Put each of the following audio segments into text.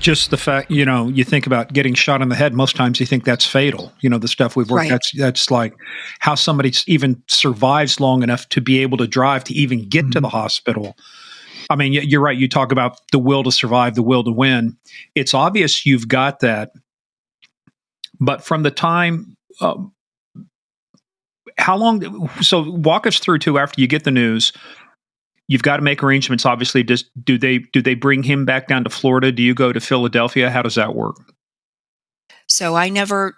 just the fact, you think about getting shot in the head. Most times you think that's fatal. The stuff we've worked, Right. that's like how somebody even survives long enough to be able to drive to even get to the hospital. I mean, you're right. You talk about the will to survive, the will to win. It's obvious you've got that. But from the time, how long? So walk us through to after you get the news. You've got to make arrangements. Obviously, just do they bring him back down to Florida? Do you go to Philadelphia? How does that work? So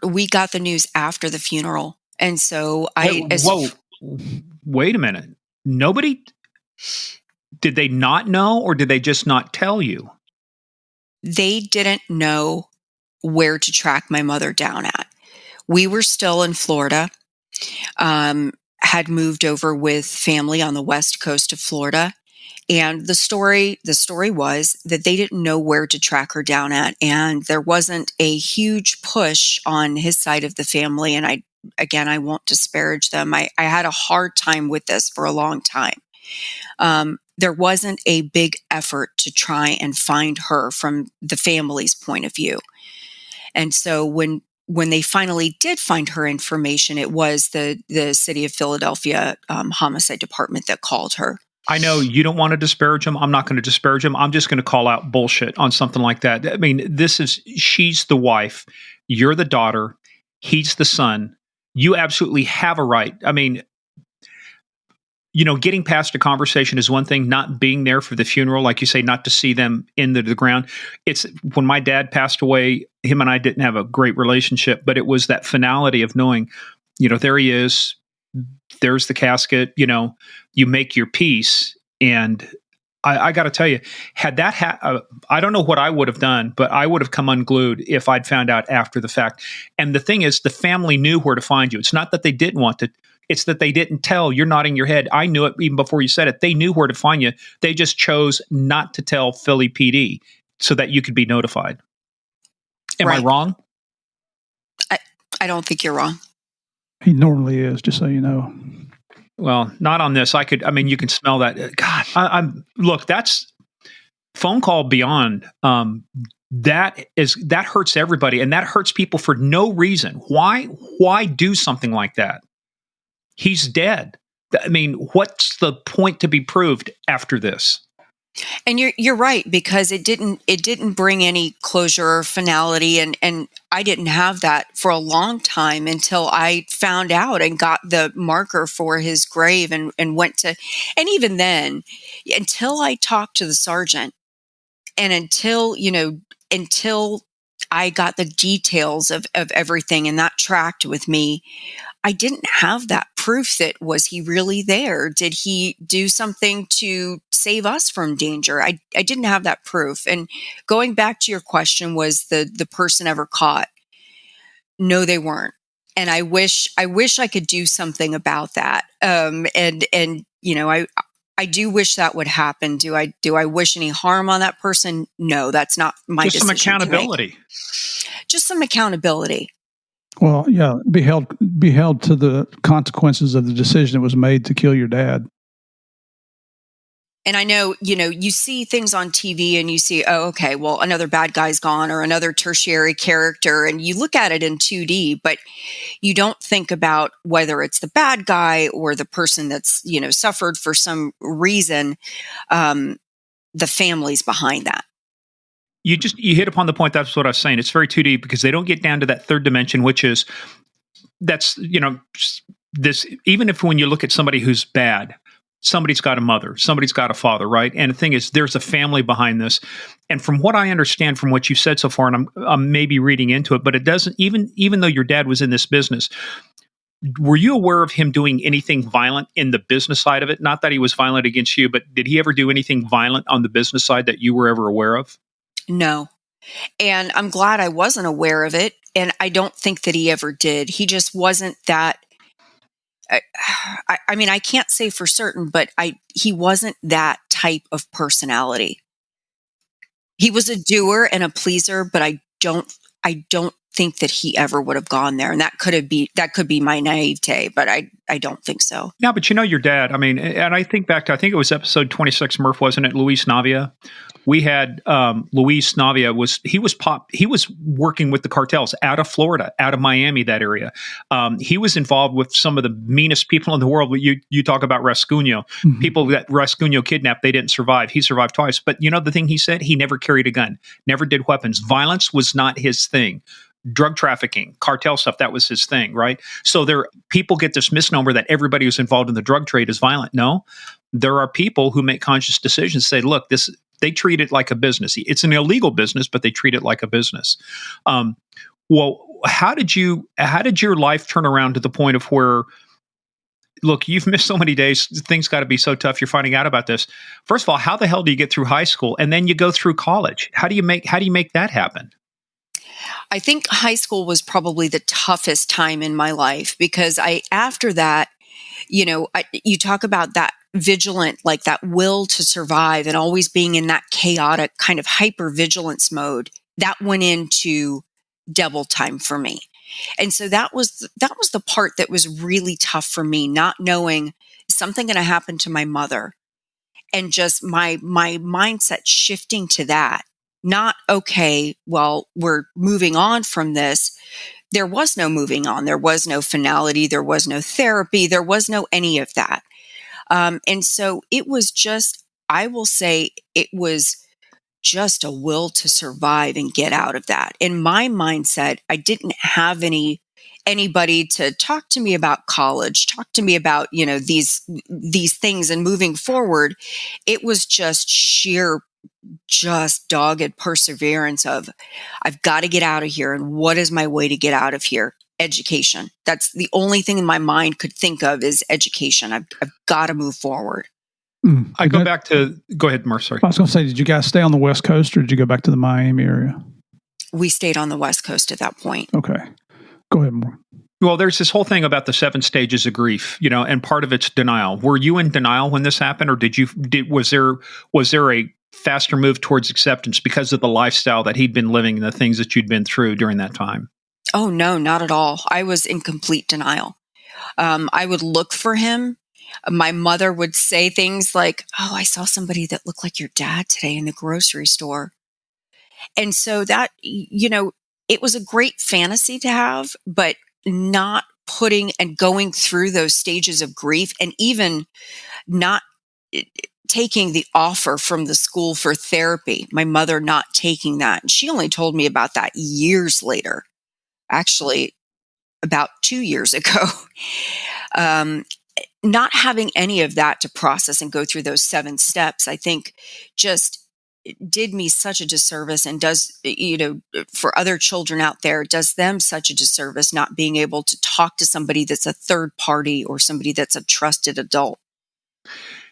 we got the news after the funeral. And so Whoa, wait a minute. Nobody, did they not know or did they just not tell you? They didn't know where to track my mother down at. We were still in Florida, had moved over with family on the west coast of Florida. And the story was that they didn't know where to track her down at. And there wasn't a huge push on his side of the family. And I won't disparage them. I had a hard time with this for a long time. There wasn't a big effort to try and find her from the family's point of view. And so when they finally did find her information, it was the city of Philadelphia homicide department that called her. I know you don't want to disparage him. I'm not going to disparage him. I'm just going to call out bullshit on something like that. I mean, she's the wife. You're the daughter. He's the son. You absolutely have a right. I mean, getting past a conversation is one thing. Not being there for the funeral, like you say, not to see them into the ground. It's when my dad passed away, him and I didn't have a great relationship, but it was that finality of knowing, there he is. There's the casket, you make your peace. And I got to tell you, had that, I don't know what I would have done, but I would have come unglued if I'd found out after the fact. And the thing is, the family knew where to find you. It's not that they didn't want to, it's that they didn't tell. You're nodding your head. I knew it even before you said it. They knew where to find you. They just chose not to tell Philly PD so that you could be notified. Am I wrong? I don't think you're wrong. He normally is, just so you know. Well, not on this. You can smell that. God, look, that's phone call beyond. That hurts everybody, and that hurts people for no reason. Why do something like that? He's dead. I mean, what's the point to be proved after this? And you're right, because it didn't bring any closure or finality, and I didn't have that for a long time until I found out and got the marker for his grave and went to, and even then, until I talked to the sergeant and until I got the details of everything and that tracked with me, I didn't have that proof that was he really there? Did he do something to save us from danger? I didn't have that proof. And going back to your question, was the person ever caught? No, they weren't. And I wish I could do something about that. I do wish that would happen. Do I wish any harm on that person? No, that's not my decision. Just some accountability. Just some accountability. Well, yeah, be held to the consequences of the decision that was made to kill your dad. And I know, you see things on TV and you see, oh, okay, well, another bad guy's gone or another tertiary character, and you look at it in 2D, but you don't think about whether it's the bad guy or the person that's, suffered for some reason, the families behind that. You hit upon the point. That's what I was saying. It's very 2D because they don't get down to that third dimension, which is this, even if when you look at somebody who's bad, somebody's got a mother, somebody's got a father, right? And the thing is, there's a family behind this. And from what I understand from what you've said so far, and I'm maybe reading into it, but it doesn't, even though your dad was in this business, were you aware of him doing anything violent in the business side of it? Not that he was violent against you, but did he ever do anything violent on the business side that you were ever aware of? No. And I'm glad I wasn't aware of it. And I don't think that he ever did. He just wasn't that. I can't say for certain, but he wasn't that type of personality. He was a doer and a pleaser, but I don't think that he ever would have gone there. And that could be my naivete, but I don't think so. Yeah, but your dad, I mean, and I think back to, I think it was episode 26, Murph, wasn't it? Luis Navia. We had Luis Navia he was working with the cartels out of Florida, out of Miami, that area. He was involved with some of the meanest people in the world. You talk about Rascuño, people that Rascuño kidnapped, they didn't survive. He survived twice. But the thing he said, he never carried a gun, never did weapons. Violence was not his thing. Drug trafficking, cartel stuff, that was his thing, right? So people get this misnomer that everybody who's involved in the drug trade is violent. No, there are people who make conscious decisions, say, look, they treat it like a business. It's an illegal business, but they treat it like a business. Well, how did your life turn around to the point of where, look, you've missed so many days, things got to be so tough, you're finding out about this. First of all, how the hell do you get through high school and then you go through college? How do you make that happen? I think high school was probably the toughest time in my life because after that, you talk about that vigilant, like that will to survive and always being in that chaotic kind of hyper-vigilance mode, that went into double time for me. And so that was the part that was really tough for me, not knowing, is something going to happen to my mother? And just my mindset shifting to that. Not, okay, well, we're moving on from this. There was no moving on. There was no finality. There was no therapy. There was no any of that. And so it was just, I will say it was just a will to survive and get out of that. In my mindset, I didn't have anybody to talk to me about college, talk to me about, these things and moving forward. It was just sheer, just dogged perseverance of, I've got to get out of here. And what is my way to get out of here? Education. That's the only thing in my mind could think of is education. I've got to move forward. I go back to, go ahead, Mark, sorry. I was going to say, did you guys stay on the West Coast or did you go back to the Miami area? We stayed on the West Coast at that point. Okay. Go ahead, Mark. Well, there's this whole thing about the 7 stages of grief, and part of it's denial. Were you in denial when this happened, or was there a faster move towards acceptance because of the lifestyle that he'd been living and the things that you'd been through during that time? Oh, no, not at all. I was in complete denial. I would look for him. My mother would say things like, oh, I saw somebody that looked like your dad today in the grocery store. And so that, it was a great fantasy to have, but not putting and going through those stages of grief and even not taking the offer from the school for therapy, my mother not taking that. And she only told me about that years later, actually about 2 years ago. Not having any of that to process and go through those 7 steps, I think just did me such a disservice and does, for other children out there, does them such a disservice not being able to talk to somebody that's a third party or somebody that's a trusted adult.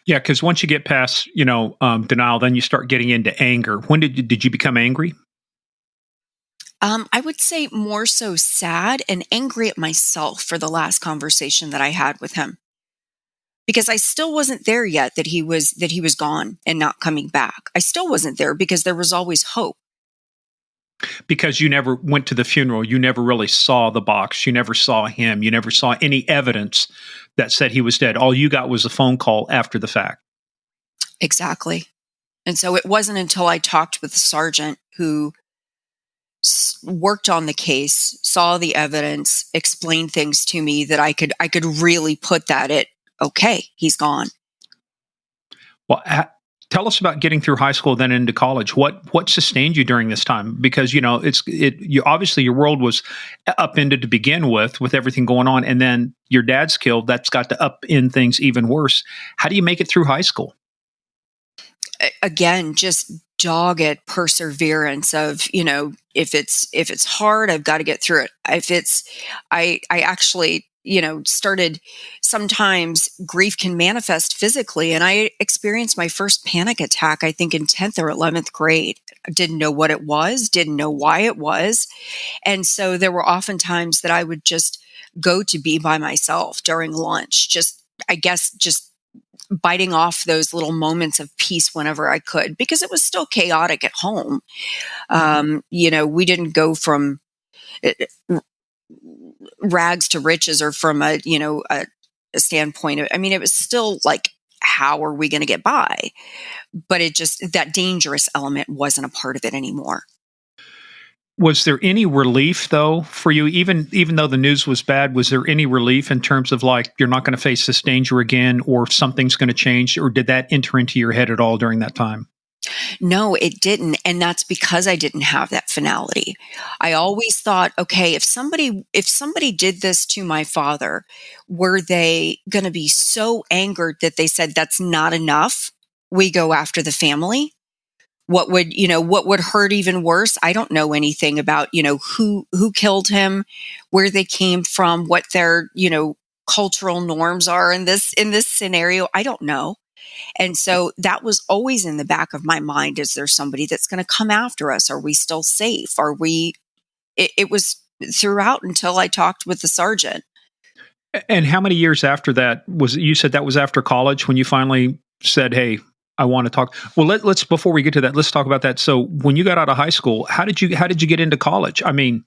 Yeah, because once you get past, denial, then you start getting into anger. When did you become angry? I would say more so sad and angry at myself for the last conversation that I had with him. Because I still wasn't there yet that he was gone and not coming back. I still wasn't there because there was always hope. Because you never went to the funeral, you never really saw the box, you never saw him, you never saw any evidence that said he was dead. All you got was a phone call after the fact. Exactly. And so it wasn't until I talked with the sergeant who worked on the case, saw the evidence, explained things to me that I could really put that at, okay, he's gone. Well, tell us about getting through high school, then into college. What sustained you during this time? Because you obviously your world was upended to begin with everything going on, and then your dad's killed. That's got to upend things even worse. How do you make it through high school? Again, just dogged perseverance of, if it's hard, I've got to get through it. I actually, started, sometimes grief can manifest physically. And I experienced my first panic attack, I think in 10th or 11th grade. I didn't know what it was, didn't know why it was. And so there were often times that I would just go to be by myself during lunch, just biting off those little moments of peace whenever I could, because it was still chaotic at home. We didn't go from, rags to riches, or from a standpoint of, I mean, it was still like, how are we going to get by? But it just, that dangerous element wasn't a part of it anymore. Was there any relief though for you, even though the news was bad? Was there any relief in terms of like, you're not going to face this danger again, or something's going to change, or did that enter into your head at all during that time? No, it didn't. And that's because I didn't have that finality. I always thought, okay, if somebody did this to my father, were they going to be so angered that they said, that's not enough, we go after the family? What would hurt even worse? I don't know anything about, who killed him, where they came from, what their, cultural norms are in this scenario. I don't know. And so that was always in the back of my mind. Is there somebody that's going to come after us? Are we still safe? It was throughout until I talked with the sergeant. And how many years after that was it? You said that was after college when you finally said, "Hey, I want to talk." Well, let's before we get to that, let's talk about that. So, when you got out of high school, how did you get into college? I mean,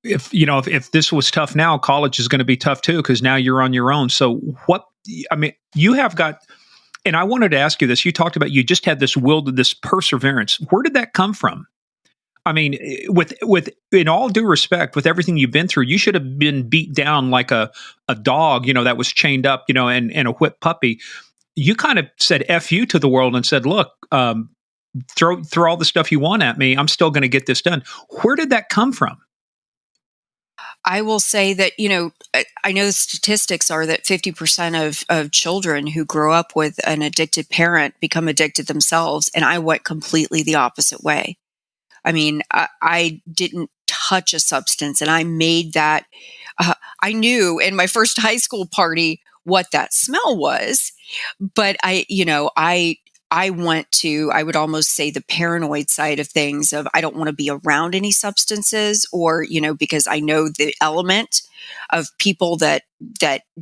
if this was tough now, college is going to be tough too, because now you're on your own. So, you have got. And I wanted to ask you this. You talked about you just had this will, this perseverance. Where did that come from? I mean, with in all due respect, with everything you've been through, you should have been beat down like a dog, that was chained up, and a whipped puppy. You kind of said "F you" to the world and said, "Look, throw all the stuff you want at me. I'm still going to get this done." Where did that come from? I will say that, I know the statistics are that 50% of children who grow up with an addicted parent become addicted themselves. And I went completely the opposite way. I mean, I didn't touch a substance, and I made that. I knew in my first high school party what that smell was, but I went to, I would almost say, the paranoid side of things of, I don't want to be around any substances, or, because I know the element of people that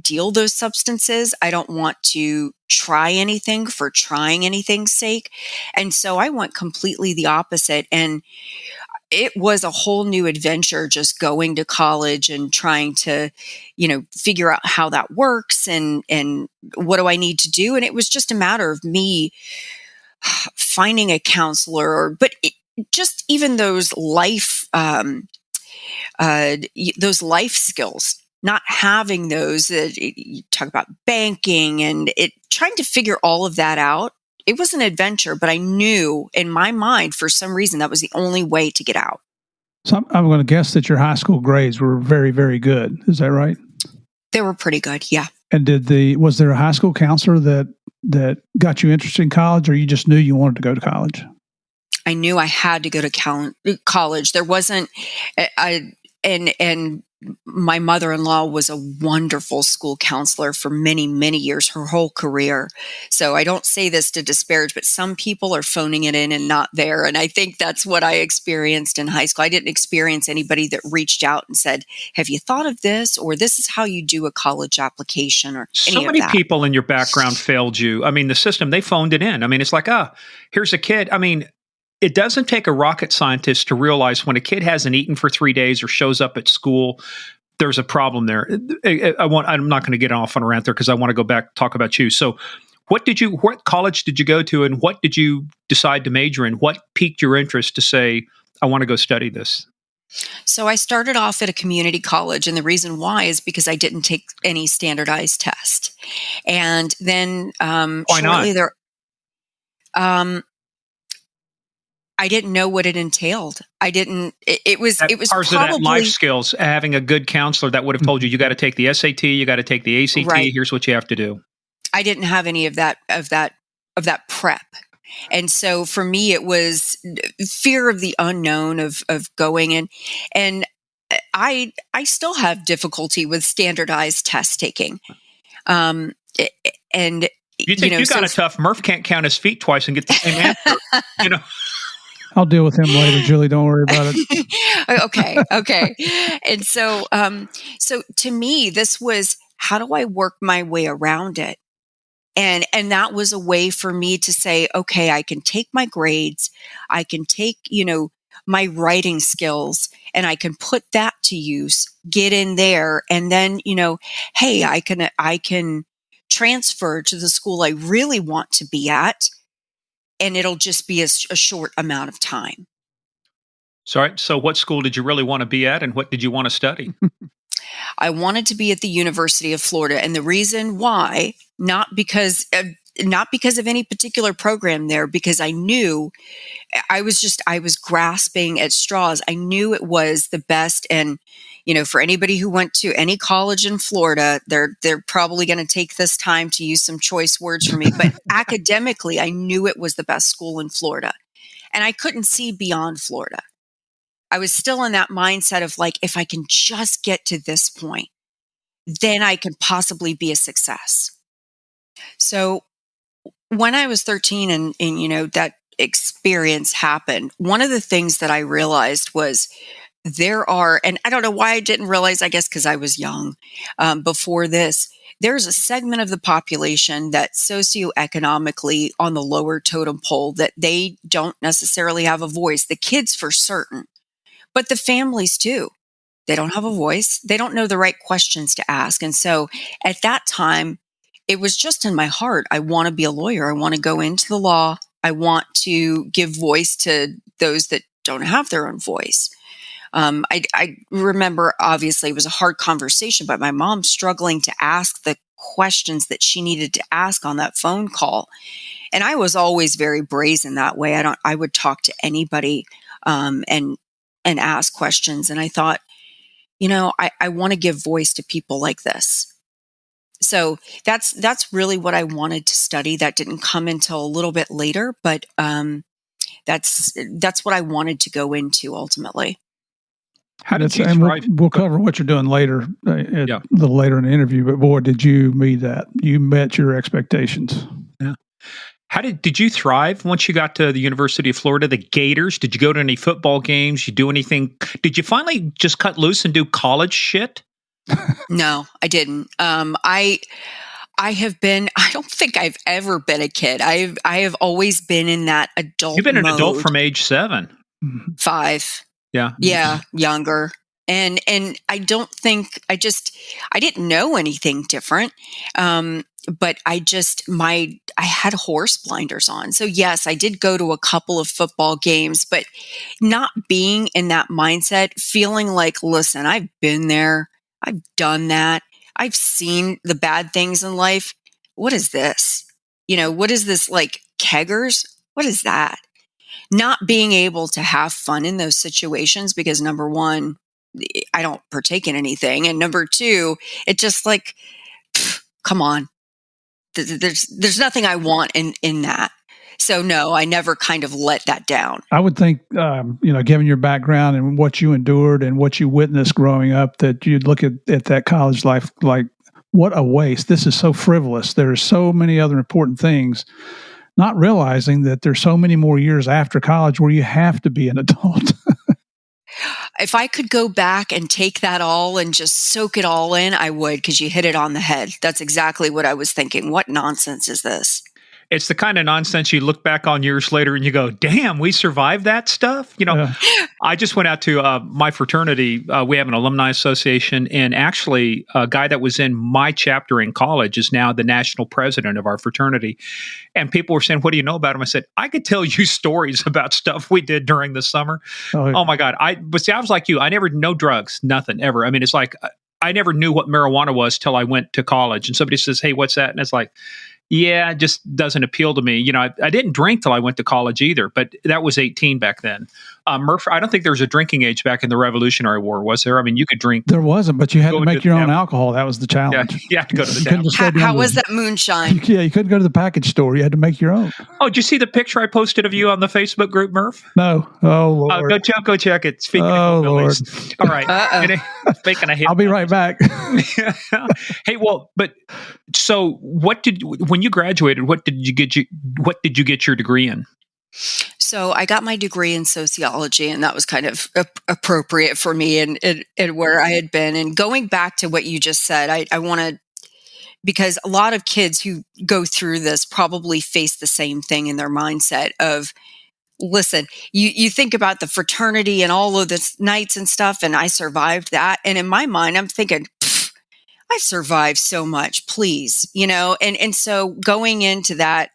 deal those substances. I don't want to try anything for trying anything's sake. And so I went completely the opposite. And it was a whole new adventure, just going to college and trying to, figure out how that works, and what do I need to do. And it was just a matter of me finding a counselor, but just even those life skills, not having those. You talk about banking and trying to figure all of that out. It was an adventure, but I knew in my mind, for some reason, that was the only way to get out. So I'm going to guess that your high school grades were very, very good. Is that right? They were pretty good, yeah. And was there a high school counselor that got you interested in college, or you just knew you wanted to go to college? I knew I had to go to college. There wasn't, and my mother-in-law was a wonderful school counselor for many, many years, her whole career. So I don't say this to disparage, but some people are phoning it in and not there. And I think that's what I experienced in high school. I didn't experience anybody that reached out and said, "Have you thought of this?" or "This is how you do a college application," or any So of many that. people in your background failed you. I mean, the system, they phoned it in. I mean, it's like, here's a kid. I mean, it doesn't take a rocket scientist to realize when a kid hasn't eaten for 3 days or shows up at school, there's a problem there. I'm not going to get off on a rant there because I want to go back, talk about you. So what college did you go to, and what did you decide to major in? What piqued your interest to say, I want to go study this? So I started off at a community college, and the reason why is because I didn't take any standardized test. And then Why shortly not? there, I didn't know what it entailed. I didn't. It was Parts of that life skills, having a good counselor that would have told you, you got to take the SAT, you got to take the ACT. Right. Here's what you have to do. I didn't have any of that prep. And so for me, it was fear of the unknown of going in. And I still have difficulty with standardized test taking. And You think you got a tough Murph can't count his feet twice and get the same answer. I'll deal with him later, Julie. Don't worry about it. Okay. And so to me, this was, how do I work my way around it? And that was a way for me to say, okay, I can take my grades. I can take, my writing skills and I can put that to use, get in there, and then, hey, I can transfer to the school I really want to be at, and it'll just be a short amount of time. So what school did you really want to be at, and what did you want to study? I wanted to be at the University of Florida, and the reason why, not because of any particular program there, because I knew I was grasping at straws. I knew it was the best. And, for anybody who went to any college in Florida, they're probably going to take this time to use some choice words for me. But academically, I knew it was the best school in Florida. And I couldn't see beyond Florida. I was still in that mindset of like, if I can just get to this point, then I can possibly be a success. So when I was 13 and that experience happened, one of the things that I realized was and I don't know why I didn't realize, I guess because I was young before this, there's a segment of the population that socioeconomically on the lower totem pole that they don't necessarily have a voice. The kids for certain, but the families too. They don't have a voice. They don't know the right questions to ask. And so at that time, it was just in my heart. I want to be a lawyer. I want to go into the law. I want to give voice to those that don't have their own voice. I remember, obviously, it was a hard conversation, but my mom struggling to ask the questions that she needed to ask on that phone call. And I was always very brazen that way. I would talk to anybody and ask questions. And I thought, I want to give voice to people like this. So that's really what I wanted to study. That didn't come until a little bit later, but that's what I wanted to go into ultimately. How did you thrive? We'll cover what you're doing later, a little later in the interview. But boy, did you meet that? You met your expectations. Yeah. Did you thrive once you got to the University of Florida? The Gators? Did you go to any football games? You do anything? Did you finally just cut loose and do college shit? No, I didn't. I don't think I've ever been a kid. I have always been in that adult. You've been an mode. adult from age 7. 5. Yeah, younger. And I don't think I didn't know anything different. But I had horse blinders on. So yes, I did go to a couple of football games, but not being in that mindset, feeling like, listen, I've been there. I've done that. I've seen the bad things in life. What is this? What is this, like keggers? What is that? Not being able to have fun in those situations because number one, I don't partake in anything. And number two, it just like, come on. There's nothing I want in that. So no, I never kind of let that down. I would think, given your background and what you endured and what you witnessed growing up, that you'd look at that college life like, what a waste. This is so frivolous. There's so many other important things, not realizing that there's so many more years after college where you have to be an adult. If I could go back and take that all and just soak it all in, I would, because you hit it on the head. That's exactly what I was thinking. What nonsense is this? It's the kind of nonsense you look back on years later and you go, damn, we survived that stuff. I just went out to my fraternity. We have an alumni association, and actually a guy that was in my chapter in college is now the national president of our fraternity. And people were saying, what do you know about him? I said, I could tell you stories about stuff we did during the summer. Oh my God. But see, I was like you. I never, no drugs, nothing ever. I mean, it's like, I never knew what marijuana was till I went to college, and somebody says, hey, what's that? And it's like, yeah, it just doesn't appeal to me. I didn't drink till I went to college either, but that was 18 back then. Murph, I don't think there was a drinking age back in the Revolutionary War, was there? I mean, you could drink. There wasn't, but you had to make your own alcohol. That was the challenge. Yeah, you had to go to the town. How was that moonshine? You couldn't go to the package store. You had to make your own. Oh, did you see the picture I posted of you on the Facebook group, Murph? No. Oh, Lord. Go check it. Speaking of hillbillies. All right. Speaking of hillbillies. I'll be right back. Hey, well, but so when you graduated, what did you get your degree in? So I got my degree in sociology, and that was kind of appropriate for me and where I had been. And going back to what you just said, I want to, because a lot of kids who go through this probably face the same thing in their mindset of, listen, you think about the fraternity and all of the nights and stuff, and I survived that. And in my mind, I'm thinking, I've survived so much, please, and so going into that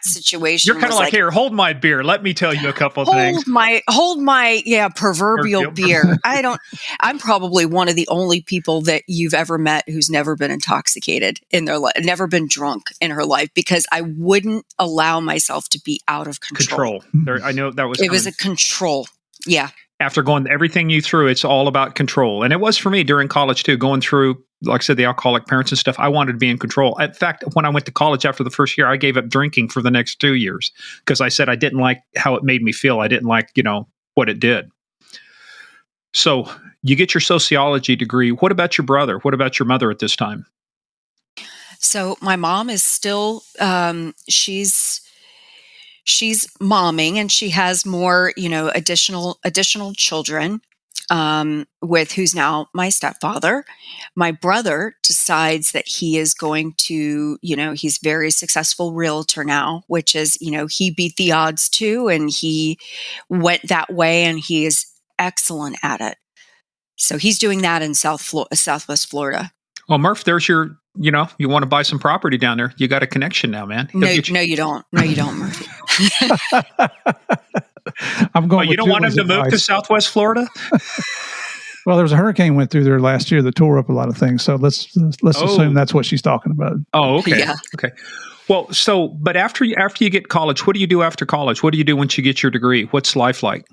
situation You're kind of was like, here, hold my beer. Let me tell you a couple of things. hold my proverbial beer. I'm probably one of the only people that you've ever met who's never been intoxicated in their life, never been drunk in her life, because I wouldn't allow myself to be out of control. I know that was It was a control. Yeah. After going everything you through, it's all about control. And it was for me during college too, going through, like I said, the alcoholic parents and stuff. I wanted to be in control. In fact, when I went to college after the first year, I gave up drinking for the next 2 years because I said I didn't like how it made me feel. I didn't like, what it did. So you get your sociology degree. What about your brother? What about your mother at this time? So my mom is still, she's momming, and she has more, additional children, with who's now my stepfather. My brother decides that he is going to, he's very successful realtor now, which is, he beat the odds too. And he went that way, and he is excellent at it. So he's doing that in Southwest Florida. Well, Murph, there's your, you want to buy some property down there. You got a connection now, man. No, you don't. No, you don't, Murphy. I'm going. You don't want him to move to Southwest Florida? Well, there was a hurricane went through there last year that tore up a lot of things. So let's assume that's what she's talking about. Oh, okay. Yeah. Okay. Well, but after you get college, what do you do after college? What do you do once you get your degree? What's life like?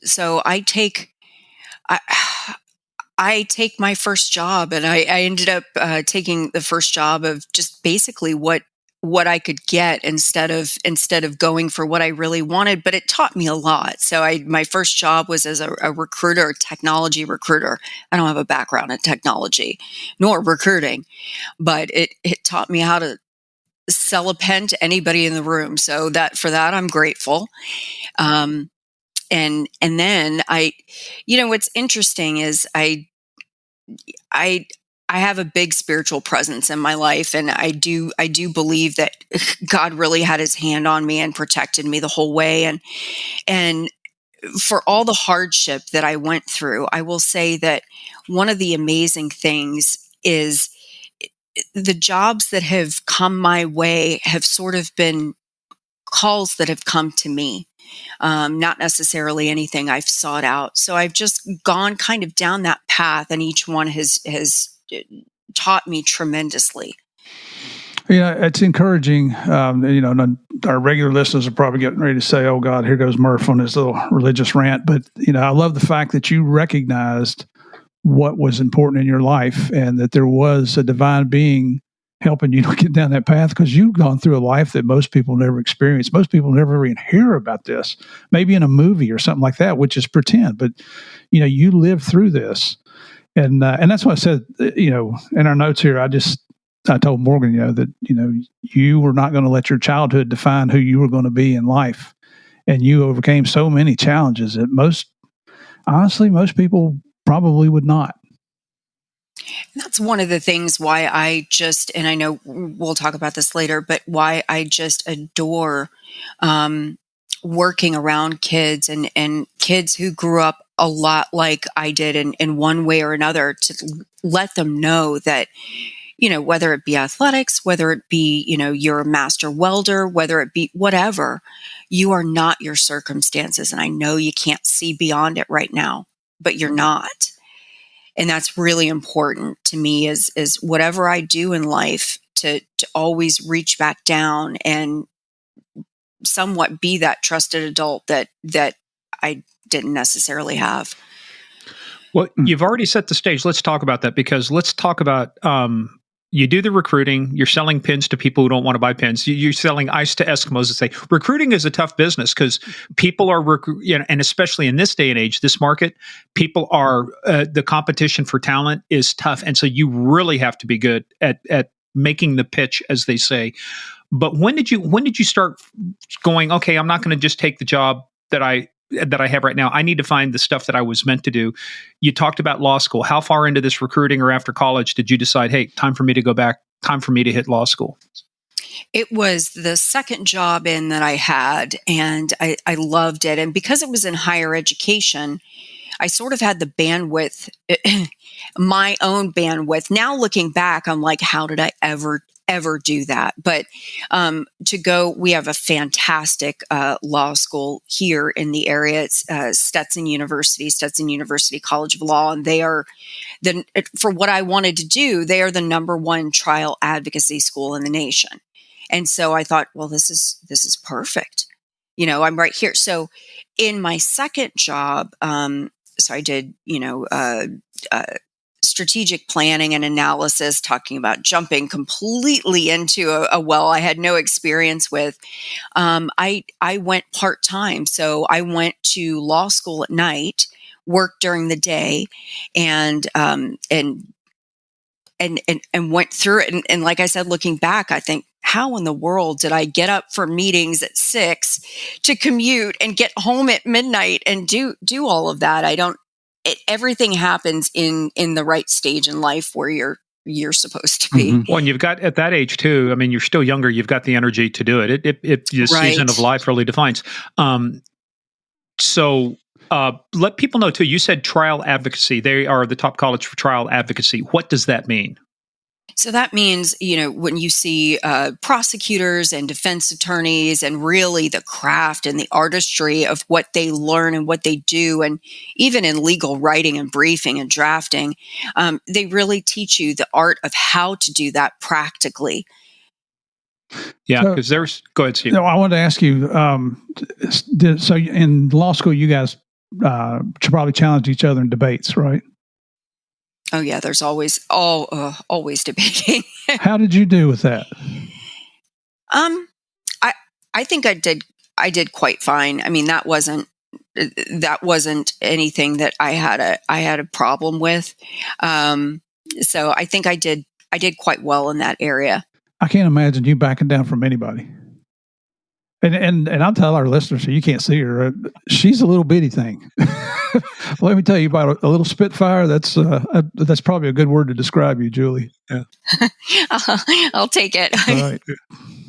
So I take my first job, and I ended up taking the first job of just basically what I could get instead of going for what I really wanted. But it taught me a lot. So my first job was as a recruiter, a technology recruiter. I don't have a background in technology nor recruiting, but it taught me how to sell a pen to anybody in the room. So for that, I'm grateful. And then what's interesting is I have a big spiritual presence in my life, and I do believe that God really had his hand on me and protected me the whole way. And for all the hardship that I went through, I will say that one of the amazing things is the jobs that have come my way have sort of been calls that have come to me. Not necessarily anything I've sought out. So I've just gone kind of down that path, and each one has taught me tremendously. Yeah, it's encouraging. Our regular listeners are probably getting ready to say, "Oh God, here goes Murph on his little religious rant." But I love the fact that you recognized what was important in your life, and that there was a divine being helping you to get down that path, because you've gone through a life that most people never experience. Most people never even hear about this, maybe in a movie or something like that, which is pretend. But, you lived through this. And that's why I said, in our notes here, I told Morgan, that, you were not going to let your childhood define who you were going to be in life. And you overcame so many challenges that most people probably would not. That's one of the things why and I know we'll talk about this later, but why I just adore working around kids and kids who grew up a lot like I did in one way or another, to let them know that, whether it be athletics, whether it be, you're a master welder, whether it be whatever, you are not your circumstances. And I know you can't see beyond it right now, but you're not. And that's really important to me is whatever I do in life to always reach back down and somewhat be that trusted adult that I didn't necessarily have. Well, you've already set the stage. Let's talk about that, because let's talk about you do the recruiting. You're selling pins to people who don't want to buy pins. You're selling ice to Eskimos. To say recruiting is a tough business, because people are, and especially in this day and age, this market, people are the competition for talent is tough, and so you really have to be good at making the pitch, as they say. But when did you start going, okay, I'm not going to just take the job that I have right now. I need to find the stuff that I was meant to do. You talked about law school. How far into this recruiting or after college did you decide, hey, time for me to go back, time for me to hit law school? It was the second job in that I had, and I loved it. And because it was in higher education, I sort of had the bandwidth, my own bandwidth. Now looking back, I'm like, how did I ever do that? But to go, we have a fantastic law school here in the area. It's Stetson University College of Law, and they are for what I wanted to do, they are the number one trial advocacy school in the nation. And so I thought, well, this is perfect. I'm right here. So in my second job, so I did, strategic planning and analysis, talking about jumping completely into a well I had no experience with. I went part-time. So I went to law school at night, worked during the day, and went through it. And like I said, looking back, I think, how in the world did I get up for meetings at 6 to commute and get home at midnight and do all of that? Everything happens in the right stage in life where you're supposed to be. Well, and you've got at that age too. I mean, you're still younger. You've got the energy to do it. The season of life really defines. So let people know too. You said trial advocacy. They are the top college for trial advocacy. What does that mean? So that means, when you see prosecutors and defense attorneys and really the craft and the artistry of what they learn and what they do, and even in legal writing and briefing and drafting, they really teach you the art of how to do that practically. Yeah, because go ahead, Steve. No, I wanted to ask you, so in law school, you guys probably challenge each other in debates, right? Oh yeah, there's always debating. How did you do with that? I think I did quite fine. I mean, that wasn't anything that I had a problem with. So I think I did quite well in that area. I can't imagine you backing down from anybody. And I'll tell our listeners, so you can't see her. She's a little bitty thing. Let me tell you about a little Spitfire. That's probably a good word to describe you, Julie. Yeah. I'll take it. All right.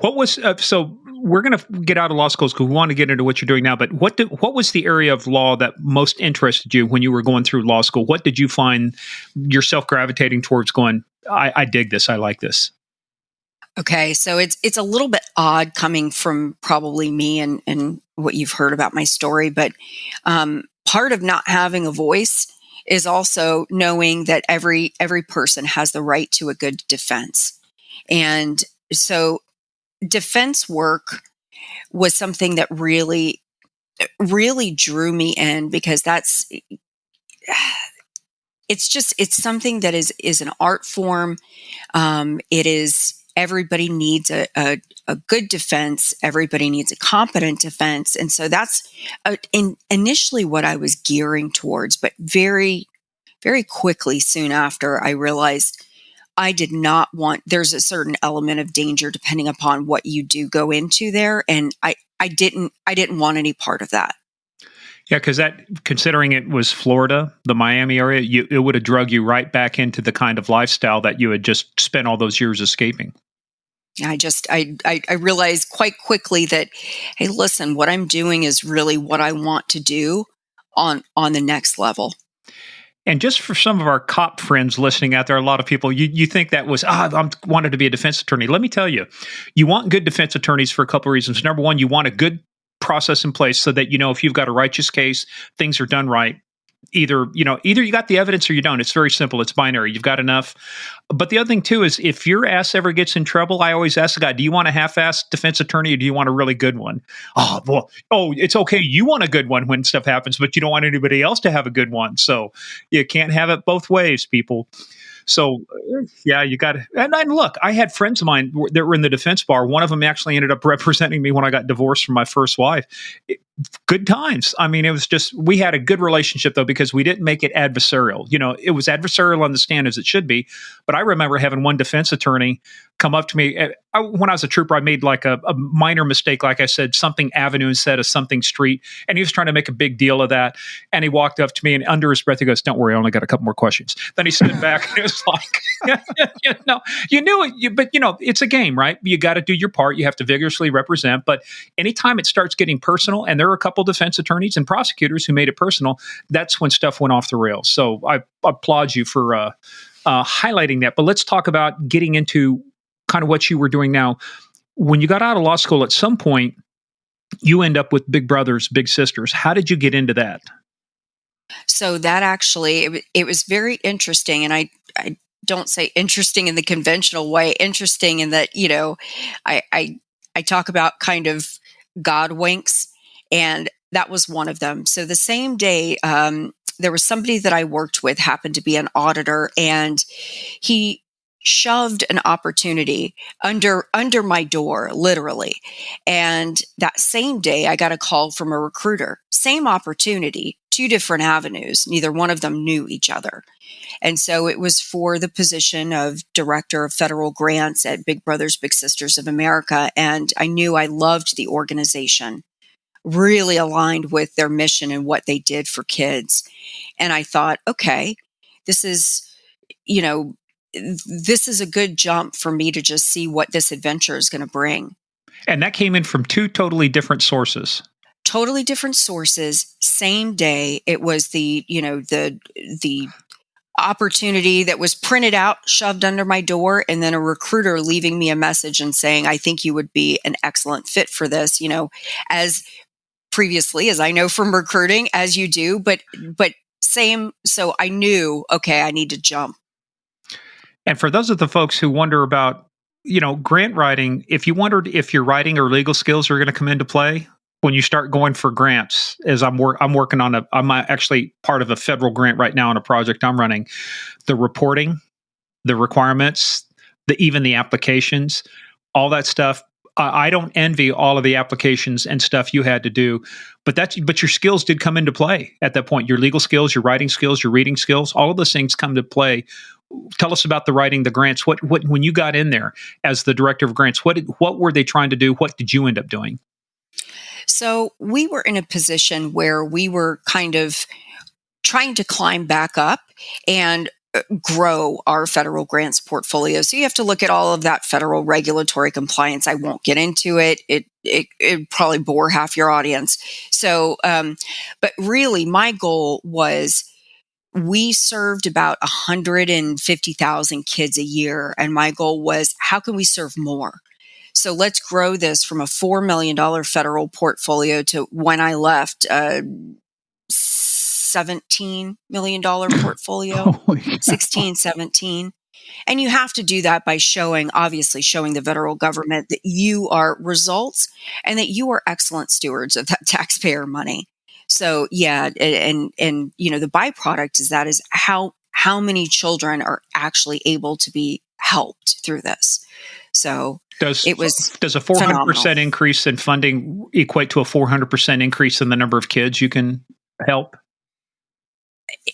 What was so? We're going to get out of law school because we want to get into what you're doing now. But what was the area of law that most interested you when you were going through law school? What did you find yourself gravitating towards? Going, I dig this. I like this. Okay, so it's a little bit odd coming from probably me and what you've heard about my story, but part of not having a voice is also knowing that every person has the right to a good defense. And so defense work was something that really drew me in, because it's something that is an art form. It is. Everybody needs a good defense. Everybody needs a competent defense. And so that's initially what I was gearing towards. But very, very quickly, soon after, I realized I did not want, there's a certain element of danger depending upon what you do go into there. And I didn't want any part of that. Yeah, because considering it was Florida, the Miami area, it would have drug you right back into the kind of lifestyle that you had just spent all those years escaping. I realized quite quickly that, hey, listen, what I'm doing is really what I want to do on the next level. And just for some of our cop friends listening out there, a lot of people, you think that was, I wanted to be a defense attorney. Let me tell you, you want good defense attorneys for a couple of reasons. Number one, you want a good process in place so that, if you've got a righteous case, things are done right. Either you got the evidence or you don't. It's very simple. It's binary. You've got enough. But the other thing too is if your ass ever gets in trouble, I always ask the guy, do you want a half-assed defense attorney or do you want a really good one? It's okay. You want a good one when stuff happens, but you don't want anybody else to have a good one. So you can't have it both ways, people. So, yeah, you got to. And look, I had friends of mine that were in the defense bar. One of them actually ended up representing me when I got divorced from my first wife. good times. I mean, it was just, we had a good relationship though, because we didn't make it adversarial. It was adversarial on the stand as it should be. But I remember having one defense attorney come up to me. When I was a trooper, I made like a minor mistake. Like I said, something avenue instead of something street. And he was trying to make a big deal of that. And he walked up to me and under his breath, he goes, "Don't worry, I only got a couple more questions." Then he stood back and it was like, you knew it, but it's a game, right? You got to do your part. You have to vigorously represent. But anytime it starts getting personal, and there are a couple defense attorneys and prosecutors who made it personal, that's when stuff went off the rails. So I applaud you for highlighting that. But let's talk about getting into kind of what you were doing now. When you got out of law school, at some point, you end up with big brothers, big sisters. How did you get into that? So that actually, it was very interesting. And I don't say interesting in the conventional way, interesting in that, I talk about kind of God winks, and that was one of them. So the same day, there was somebody that I worked with, happened to be an auditor, and he shoved an opportunity under my door, literally. And that same day, I got a call from a recruiter. Same opportunity, two different avenues. Neither one of them knew each other. And so it was for the position of Director of Federal Grants at Big Brothers Big Sisters of America. And I knew I loved the organization, really aligned with their mission and what they did for kids. And I thought, okay, this is a good jump for me to just see what this adventure is going to bring. And that came in from two totally different sources. Totally different sources. Same day. It was the opportunity that was printed out, shoved under my door, and then a recruiter leaving me a message and saying, "I think you would be an excellent fit for this," as previously, as I know from recruiting, as you do, but same. So I knew, okay, I need to jump. And for those of the folks who wonder about, grant writing, if you wondered if your writing or legal skills are going to come into play when you start going for grants, as I'm working on I'm actually part of a federal grant right now on a project I'm running, the reporting, the requirements, even the applications, all that stuff. I don't envy all of the applications and stuff you had to do, but your skills did come into play at that point. Your legal skills, your writing skills, your reading skills, all of those things come to play. Tell us about the writing, the grants. What when you got in there as the director of grants, what were they trying to do? What did you end up doing? So we were in a position where we were kind of trying to climb back up and grow our federal grants portfolio. So you have to look at all of that federal regulatory compliance. I won't get into it. It probably bore half your audience. So, but really my goal was, we served about 150,000 kids a year. And my goal was, how can we serve more? So let's grow this from a $4 million federal portfolio to, when I left, $17 million portfolio, 16, 17. And you have to do that by showing the federal government that you are results and that you are excellent stewards of that taxpayer money. So yeah, and the byproduct is how many children are actually able to be helped through this. So does a 400% phenomenal. increase in funding equate to a 400% increase in the number of kids you can help?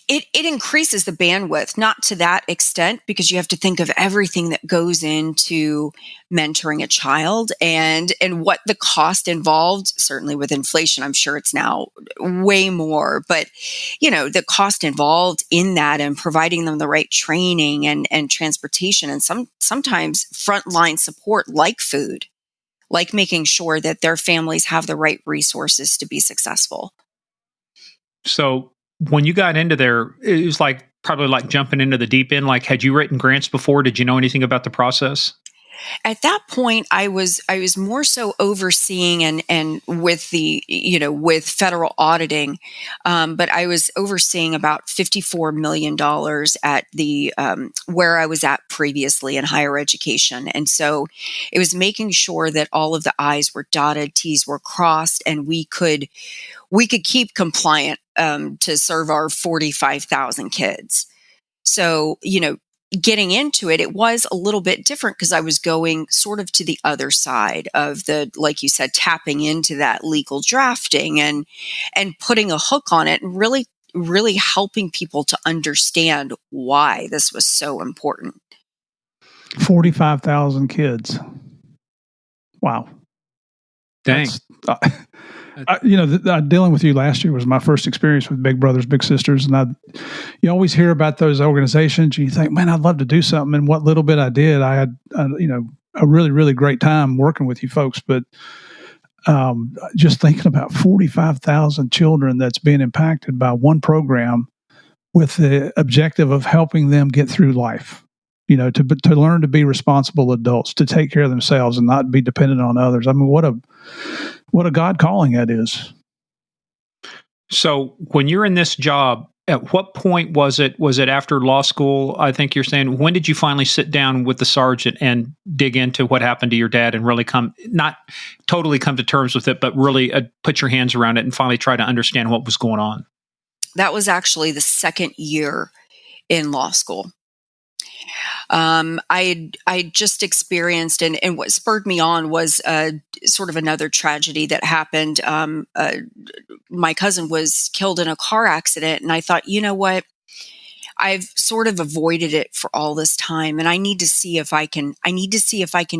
It increases the bandwidth, not to that extent, because you have to think of everything that goes into mentoring a child and what the cost involved. Certainly with inflation, I'm sure it's now way more, but the cost involved in that and providing them the right training and transportation and sometimes frontline support like food, like making sure that their families have the right resources to be successful. So when you got into there, it was probably like jumping into the deep end. Like, had you written grants before? Did you know anything about the process? At that point, I was more so overseeing and with the with federal auditing, but I was overseeing about $54 million at the where I was at previously in higher education, and so it was making sure that all of the I's were dotted, T's were crossed, and we could keep compliant to serve our 45,000 kids. So getting into it, it was a little bit different because I was going sort of to the other side of the, like you said, tapping into that legal drafting and putting a hook on it and really helping people to understand why this was so important. 45,000 kids. Wow. Dang. Dealing with you last year was my first experience with Big Brothers Big Sisters, and you always hear about those organizations, and you think, man, I'd love to do something. And what little bit I did, I had a really, really great time working with you folks. But just thinking about 45,000 children that's being impacted by one program with the objective of helping them get through life. To learn to be responsible adults, to take care of themselves and not be dependent on others. I mean, what a God calling that is. So when you're in this job, at what point was it? Was it after law school? I think you're saying, when did you finally sit down with the sergeant and dig into what happened to your dad and really not totally come to terms with it, but really put your hands around it and finally try to understand what was going on? That was actually the second year in law school. I just experienced, and what spurred me on was sort of another tragedy that happened. My cousin was killed in a car accident, and I thought, you know what? I've sort of avoided it for all this time, and I need to see if I can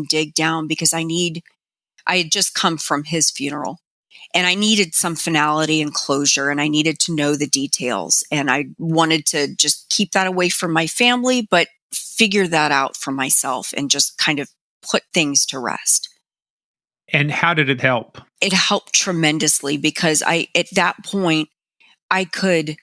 dig down, because I had just come from his funeral. And I needed some finality and closure, and I needed to know the details. And I wanted to just keep that away from my family, but figure that out for myself and just kind of put things to rest. And how did it help? It helped tremendously, because at that point, it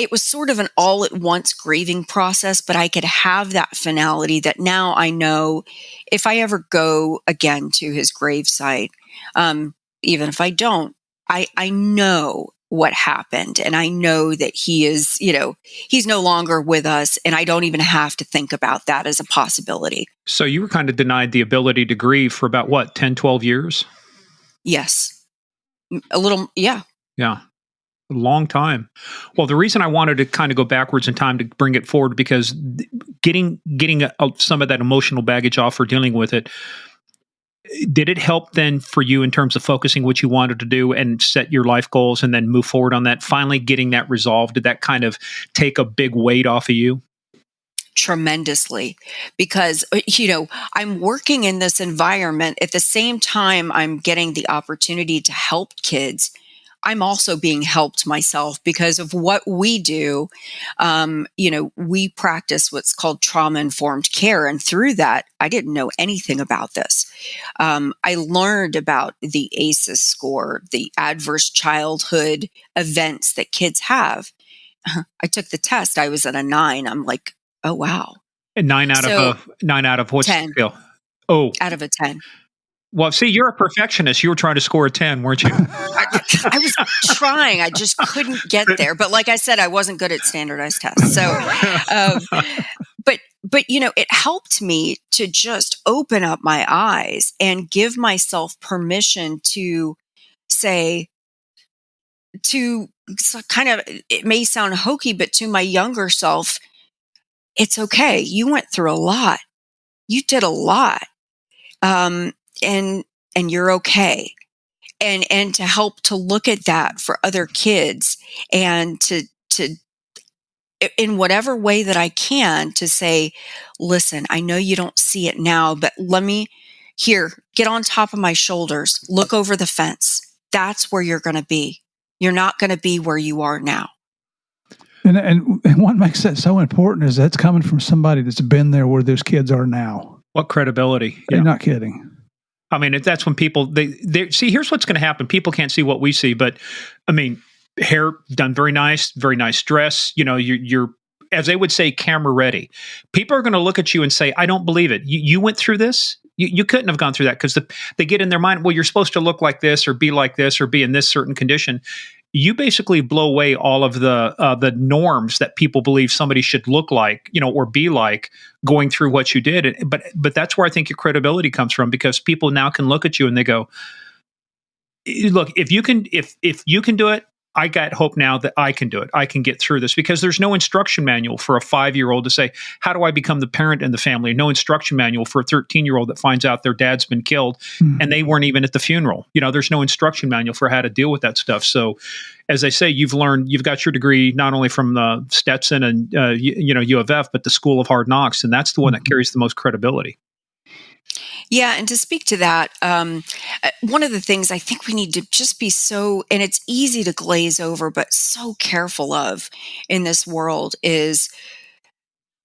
was sort of an all at once grieving process, but I could have that finality that now I know if I ever go again to his gravesite, even if I don't, I know what happened, and I know that he is, he's no longer with us, and I don't even have to think about that as a possibility. So you were kind of denied the ability to grieve for about 10, 12 years? Yes. A little, yeah. Yeah. A long time. Well, the reason I wanted to kind of go backwards in time to bring it forward, because getting some of that emotional baggage off or dealing with it, did it help then for you in terms of focusing what you wanted to do and set your life goals and then move forward on that, finally getting that resolved? Did that kind of take a big weight off of you? Tremendously, because, I'm working in this environment. At the same time, I'm getting the opportunity to help kids. I'm also being helped myself because of what we do. We practice what's called trauma-informed care. And through that, I didn't know anything about this. I learned about the ACEs score, the adverse childhood events that kids have. I took the test. I was at a 9. I'm like, oh, wow. And 9 out of what's 10. The scale? Oh. Out of a 10. Well, see, you're a perfectionist. You were trying to score a 10, weren't you? I was trying. I just couldn't get there. But like I said, I wasn't good at standardized tests. So, but it helped me to just open up my eyes and give myself permission to say, it may sound hokey, but to my younger self, it's okay. You went through a lot. You did a lot. And you're okay. And to help to look at that for other kids, and to in whatever way that I can, to say, listen, I know you don't see it now, but get on top of my shoulders, look over the fence. That's where you're going to be. You're not going to be where you are now. And what makes that so important is that's coming from somebody that's been there where those kids are now. What credibility? Yeah. You're not kidding. I mean, that's when people, they see, here's what's going to happen. People can't see what we see, but I mean, hair done very nice dress, you're, as they would say, camera ready. People are going to look at you and say, I don't believe it. You went through this? You couldn't have gone through that, because they get in their mind, well, you're supposed to look like this or be like this or be in this certain condition. You basically blow away all of the norms that people believe somebody should look like, or be like, going through what you did. But that's where I think your credibility comes from, because people now can look at you and they go, look, if you can do it, I got hope now that I can do it. I can get through this, because there's no instruction manual for a 5-year-old to say, how do I become the parent in the family? No instruction manual for a 13-year-old that finds out their dad's been killed and they weren't even at the funeral. There's no instruction manual for how to deal with that stuff. So as I say, you've got your degree not only from the Stetson and U of F, but the School of Hard Knocks, and that's the one that carries the most credibility. Yeah, and to speak to that, one of the things I think we need to just be and it's easy to glaze over, but so careful of in this world, is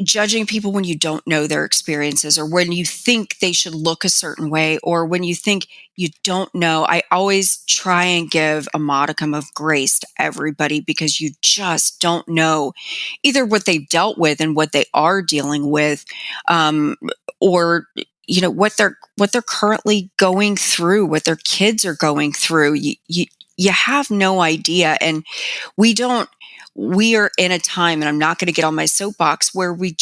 judging people when you don't know their experiences, or when you think they should look a certain way, or when you think you don't know. I always try and give a modicum of grace to everybody, because you just don't know either what they've dealt with and what they are dealing with, or what they're currently going through, what their kids are going through. You have no idea, and we are in a time, and I'm not going to get on my soapbox, where we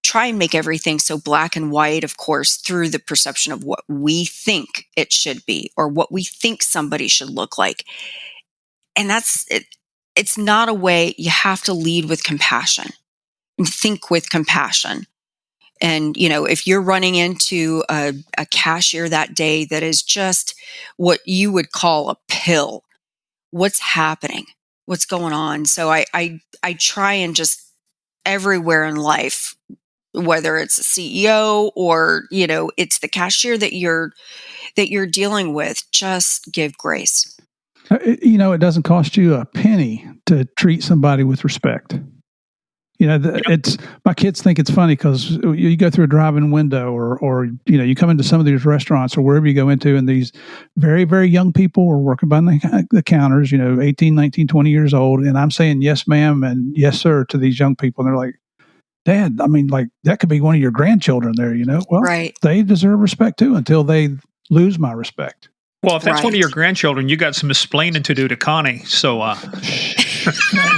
try and make everything so black and white, of course, through the perception of what we think it should be, or what we think somebody should look like. And that's it. It's not a way. You have to lead with compassion and think with compassion. And, if you're running into a cashier that day that is just what you would call a pill, what's happening? What's going on? So I try and just everywhere in life, whether it's a CEO or, it's the cashier that you're dealing with, just give grace. It doesn't cost you a penny to treat somebody with respect. It's my kids think it's funny because you go through a drive-in window, or you come into some of these restaurants or wherever you go into, and these very, very young people are working behind the counters, 18, 19, 20 years old, and I'm saying yes, ma'am, and yes, sir to these young people, and they're like, Dad, I mean, like, that could be one of your grandchildren there, Well, right. They deserve respect too until they lose my respect. Well, if that's one of your grandchildren, you got some explaining to do to Connie. So,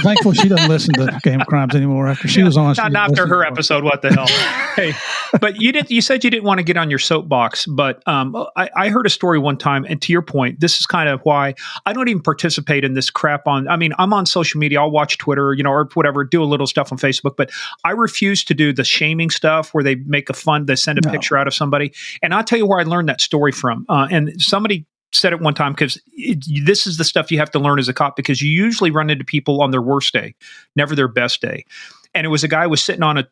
thankfully, she doesn't listen to Game of Crimes anymore. After she was on, not after her episode. What the hell? Hey, but you said you didn't want to get on your soapbox. But I heard a story one time, and to your point, this is kind of why I don't even participate in this crap. I'm on social media. I'll watch Twitter, or whatever, do a little stuff on Facebook. But I refuse to do the shaming stuff where they they send a picture out of somebody. And I'll tell you where I learned that story from. And somebody said it one time, because this is the stuff you have to learn as a cop, because you usually run into people on their worst day, never their best day. And it was a guy who was sitting on a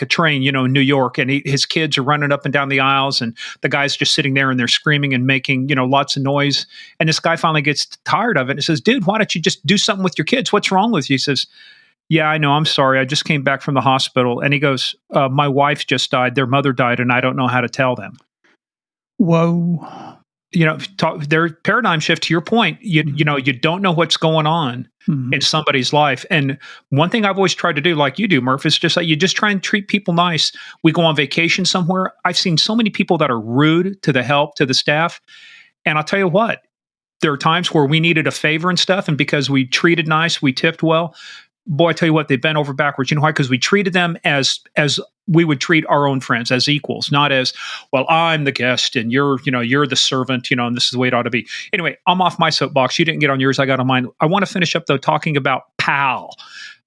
train, in New York, and his kids are running up and down the aisles, and the guy's just sitting there and they're screaming and making, lots of noise. And this guy finally gets tired of it and says, dude, why don't you just do something with your kids? What's wrong with you? He says, yeah, I know. I'm sorry. I just came back from the hospital. And he goes, my wife just died. Their mother died, and I don't know how to tell them. Whoa. Their paradigm shift, to your point, you don't know what's going on in somebody's life. And one thing I've always tried to do, like you do, Murph, is just like, you just try and treat people nice. We go on vacation somewhere. I've seen so many people that are rude to the help, to the staff. And I'll tell you what, there are times where we needed a favor and stuff. And because we treated nice, we tipped well. Boy, I tell you what, they bent over backwards. You know why? Because we treated them as we would treat our own friends, as equals, not as, well, I'm the guest and you're the servant, and this is the way it ought to be. Anyway, I'm off my soapbox. You didn't get on yours. I got on mine. I want to finish up though talking about PAL,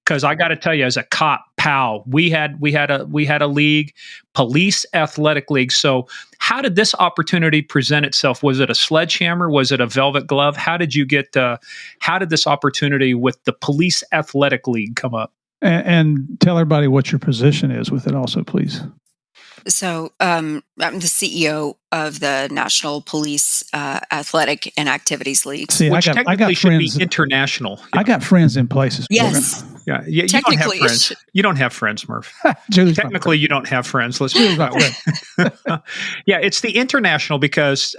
because I got to tell you, as a cop, PAL, we had a league, police athletic league. So how did this opportunity present itself? Was it a sledgehammer? Was it a velvet glove? How did this opportunity with the police athletic league come up? And tell everybody what your position is with it also, please. So I'm the CEO of the National Police Athletic and Activities League. See, which technically should be international. I got friends in places. Yes. Yeah, you don't have friends. You don't have friends, Murph. Technically, you don't have friends. Let's put it that way. Yeah, it's the international, because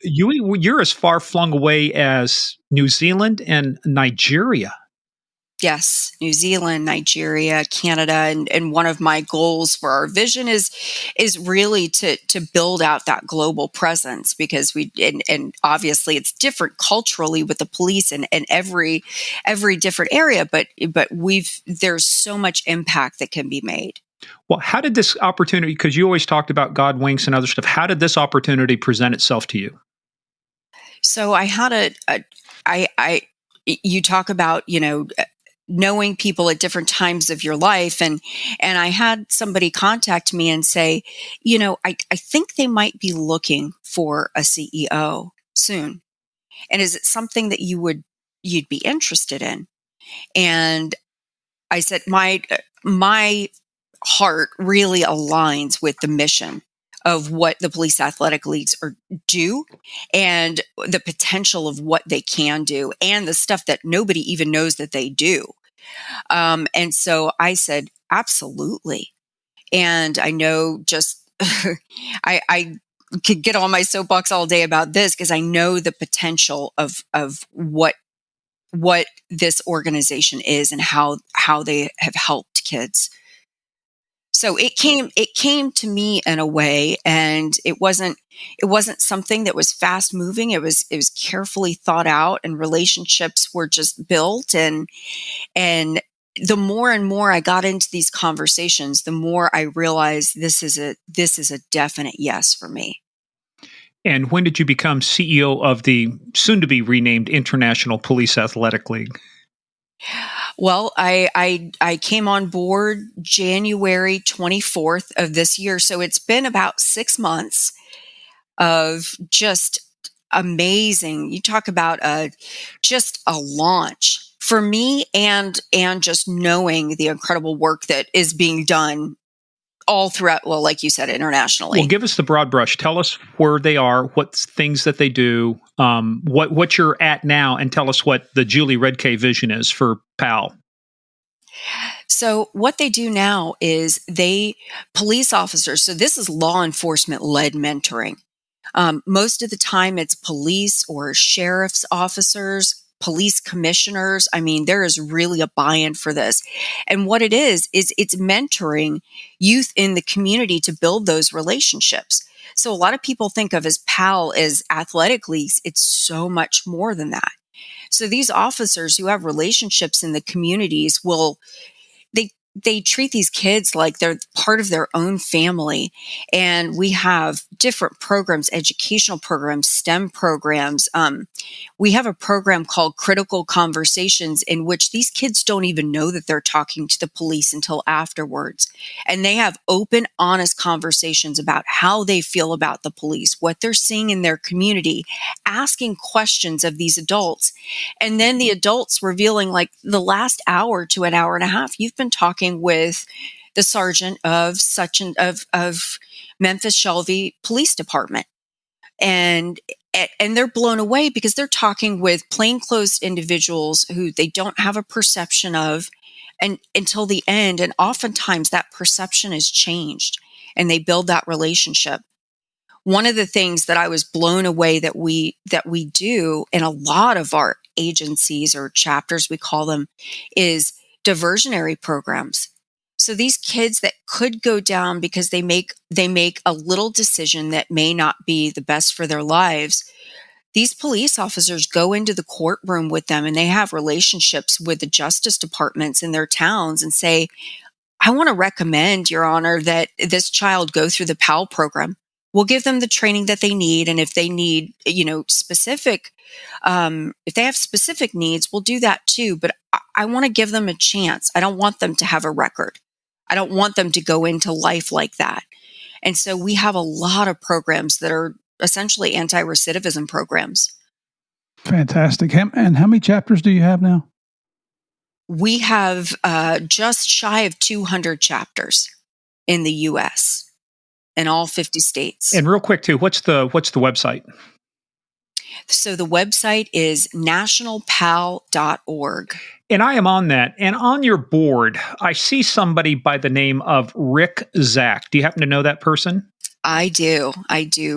you're as far flung away as New Zealand and Nigeria. Yes, New Zealand, Nigeria, Canada, and one of my goals for our vision is really to build out that global presence, because and obviously it's different culturally with the police and every different area, but there's so much impact that can be made. Well, how did this opportunity, because you always talked about God winks and other stuff, how did this opportunity present itself to you? So I had you talk about, knowing people at different times of your life. And I had somebody contact me and say, I think they might be looking for a CEO soon. And is it something that you'd be interested in? And I said, my heart really aligns with the mission of what the police athletic leagues do, and the potential of what they can do, and the stuff that nobody even knows that they do. And so I said, absolutely. And I know just, I could get on my soapbox all day about this, because I know the potential of what this organization is and how they have helped kids. So it came to me in a way, and it wasn't something that was fast moving. It was carefully thought out, and relationships were just built. And the more and more I got into these conversations, the more I realized this is a definite yes for me. And when did you become CEO of the soon-to-be renamed International Police Athletic League? Well, I came on board January 24th of this year. So it's been about 6 months of just amazing. You talk about just a launch for me, and just knowing the incredible work that is being done all throughout, well, like you said, internationally. Well, give us the broad brush. Tell us where they are, what things that they do, what you're at now, and tell us what the Julie Redcay vision is for PAL. So what they do now is police officers, so this is law enforcement led mentoring. Most of the time it's police or sheriff's officers, police commissioners. I mean, there is really a buy-in for this. And what it is it's mentoring youth in the community to build those relationships. So a lot of people think of as PAL as athletic leagues. It's so much more than that. So these officers who have relationships in the communities they treat these kids like they're part of their own family. And we have different programs, educational programs, STEM programs. We have a program called Critical Conversations, in which these kids don't even know that they're talking to the police until afterwards. And they have open, honest conversations about how they feel about the police, what they're seeing in their community, asking questions of these adults. And then the adults revealing, like, the last hour to an hour and a half, you've been talking with the sergeant of of Memphis Shelby Police Department. And they're blown away, because they're talking with plainclothes individuals who they don't have a perception of until the end. And oftentimes that perception is changed, and they build that relationship. One of the things that I was blown away that we do in a lot of our agencies, or chapters we call them, is diversionary programs. So these kids that could go down because they make a little decision that may not be the best for their lives, these police officers go into the courtroom with them, and they have relationships with the justice departments in their towns and say, I want to recommend, Your Honor, that this child go through the PAL program. We'll give them the training that they need. And if they need, specific, if they have specific needs, we'll do that too. But I want to give them a chance. I don't want them to have a record. I don't want them to go into life like that. And so we have a lot of programs that are essentially anti-recidivism programs. Fantastic. And how many chapters do you have now? We have just shy of 200 chapters in the U.S. in all 50 states. And real quick too, what's the website? So the website is nationalpal.org. And I am on that. And on your board, I see somebody by the name of Rick Zach. Do you happen to know that person? I do.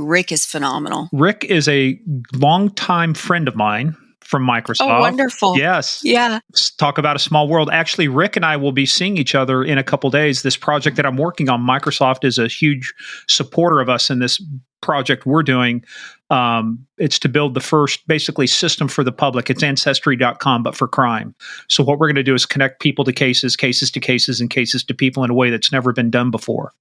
Rick is phenomenal. Rick is a longtime friend of mine from Microsoft. Oh, wonderful. Yes. Yeah. Talk about a small world. Actually, Rick and I will be seeing each other in a couple days. This project that I'm working on, Microsoft is a huge supporter of us in this project we're doing. It's to build the first, basically, system for the public. It's Ancestry.com, but for crime. So what we're going to do is connect people to cases, cases to cases, and cases to people in a way that's never been done before.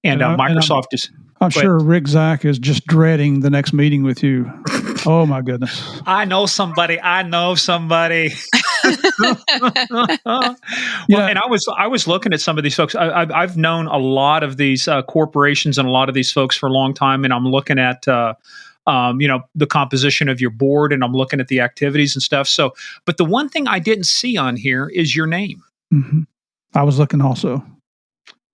And Microsoft is... I'm sure Rick Zach is just dreading the next meeting with you. Oh my goodness. I know somebody. Well, Yeah. and I was looking at some of these folks. I've known a lot of these corporations and a lot of these folks for a long time, and I'm looking at the composition of your board, and I'm looking at the activities and stuff. So, but the one thing I didn't see on here is your name. Mm-hmm. I was looking also.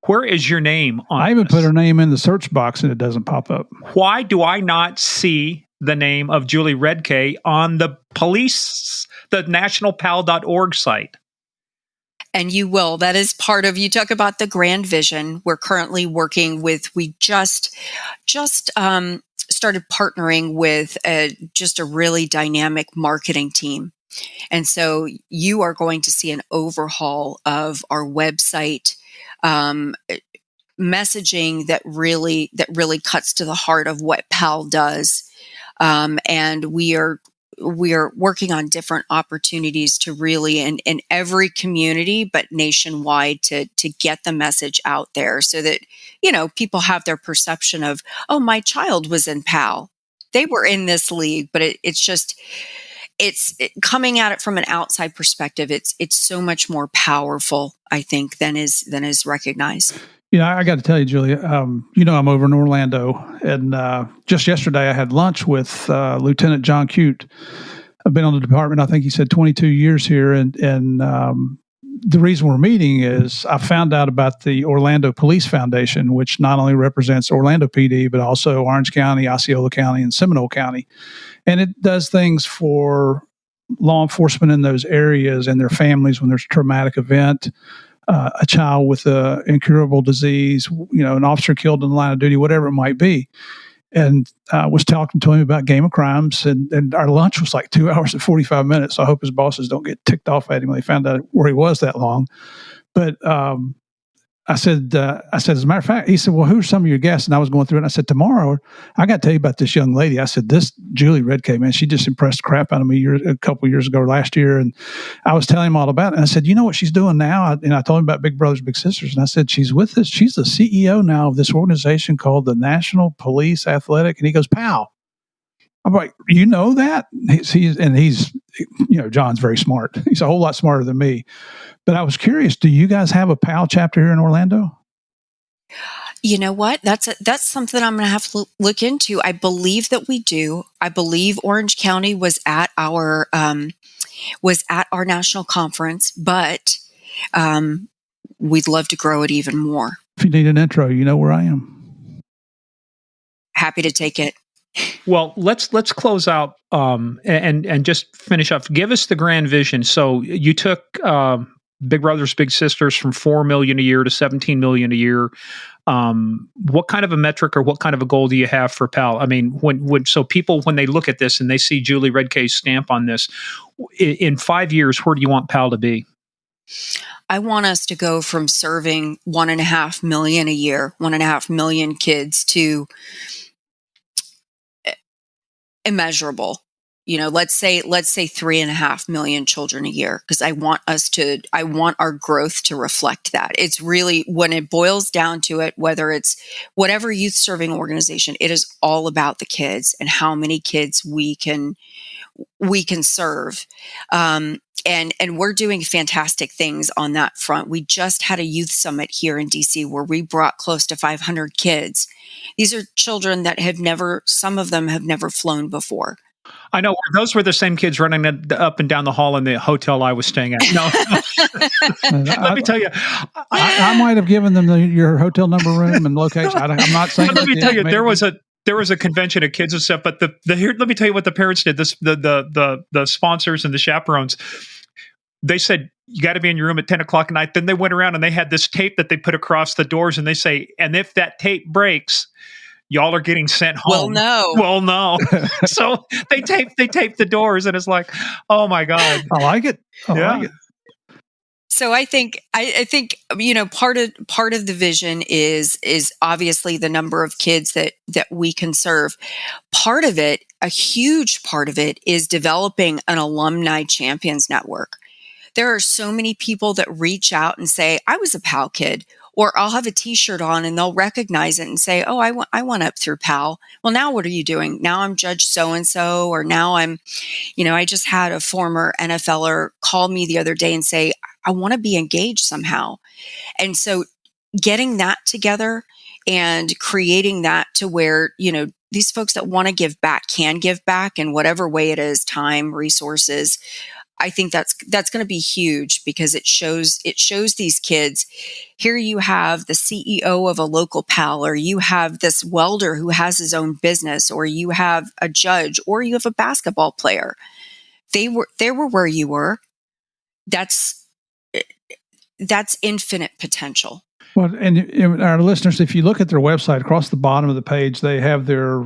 Where is your name on I even this? put her name in the search box and it doesn't pop up. Why do I not see the name of Julie Redcay on the nationalpal.org site? And you will. That is part of, you talk about the grand vision. We're currently working with, we just started partnering with just a really dynamic marketing team. And so you are going to see an overhaul of our website, messaging that really cuts to the heart of what PAL does. And we are working on different opportunities to really in every community, but nationwide, to get the message out there so that, people have their perception of, oh, my child was in PAL. They were in this league, but it's coming at it from an outside perspective. It's so much more powerful, I think, than is recognized. I got to tell you, Julia, I'm over in Orlando, and just yesterday I had lunch with Lieutenant John Cute. I've been on the department, I think he said 22 years here, and the reason we're meeting is I found out about the Orlando Police Foundation, which not only represents Orlando PD, but also Orange County, Osceola County, and Seminole County. And it does things for law enforcement in those areas and their families when there's a traumatic event. A child with an incurable disease, an officer killed in the line of duty, whatever it might be. And I was talking to him about Game of Crimes, and our lunch was like 2 hours and 45 minutes. So I hope his bosses don't get ticked off at him when they found out where he was that long. But I said, as a matter of fact, he said, well, who are some of your guests? And I was going through it, and I said, tomorrow, I got to tell you about this young lady. I said, this Julie Redcay, man, she just impressed the crap out of me a couple of years ago, last year. And I was telling him all about it. And I said, you know what she's doing now? And I told him about Big Brothers Big Sisters. And I said, she's with us. She's the CEO now of this organization called the National Police Athletic. And he goes, pal. I'm like, you know that? He's John's very smart. He's a whole lot smarter than me. But I was curious, do you guys have a PAL chapter here in Orlando? You know what? That's something I'm going to have to look into. I believe that we do. I believe Orange County was at our national conference, but we'd love to grow it even more. If you need an intro, you know where I am. Happy to take it. Well, let's close out and just finish up. Give us the grand vision. So you took Big Brothers Big Sisters from $4 million a year to $17 million a year. What kind of a metric or what kind of a goal do you have for PAL? I mean, when people, when they look at this and they see Julie Redcay's stamp on this, in 5 years, where do you want PAL to be? I want us to go from serving 1.5 million a year, 1.5 million kids, to immeasurable. Let's say 3.5 million children a year, because I want our growth to reflect that. It's really, when it boils down to it, whether it's whatever youth serving organization, it is all about the kids and how many kids we can serve. And we're doing fantastic things on that front. We just had a youth summit here in DC where we brought close to 500 kids. These are children that some of them have never flown before. I know those were the same kids running up and down the hall in the hotel I was staying at. No, let me tell you, I might have given them your hotel number, room, and location. I'm not saying. Let me tell you, there was a convention of kids and stuff. But here, let me tell you what the parents did. The sponsors and the chaperones. They said, you got to be in your room at 10 o'clock at night. Then they went around and they had this tape that they put across the doors, and they say, and if that tape breaks, y'all are getting sent home. Well, no. So they taped the doors, and it's like, oh my God. I like it. I like it. So I think part of the vision is obviously the number of kids that we can serve. Part of it, a huge part of it, is developing an alumni champions network. There are so many people that reach out and say, I was a PAL kid, Or I'll have a t-shirt on and they'll recognize it and say, oh, I went up through PAL. Well, now what are you doing? Now I'm Judge so-and-so, or now I'm, I just had a former NFLer call me the other day and say, I want to be engaged somehow. And so getting that together and creating that to where, these folks that want to give back can give back in whatever way it is, time, resources. I think that's going to be huge, because it shows these kids, here you have the CEO of a local PAL, or you have this welder who has his own business, or you have a judge, or you have a basketball player. They were where you were. That's infinite potential. Well, and our listeners, if you look at their website, across the bottom of the page, they have their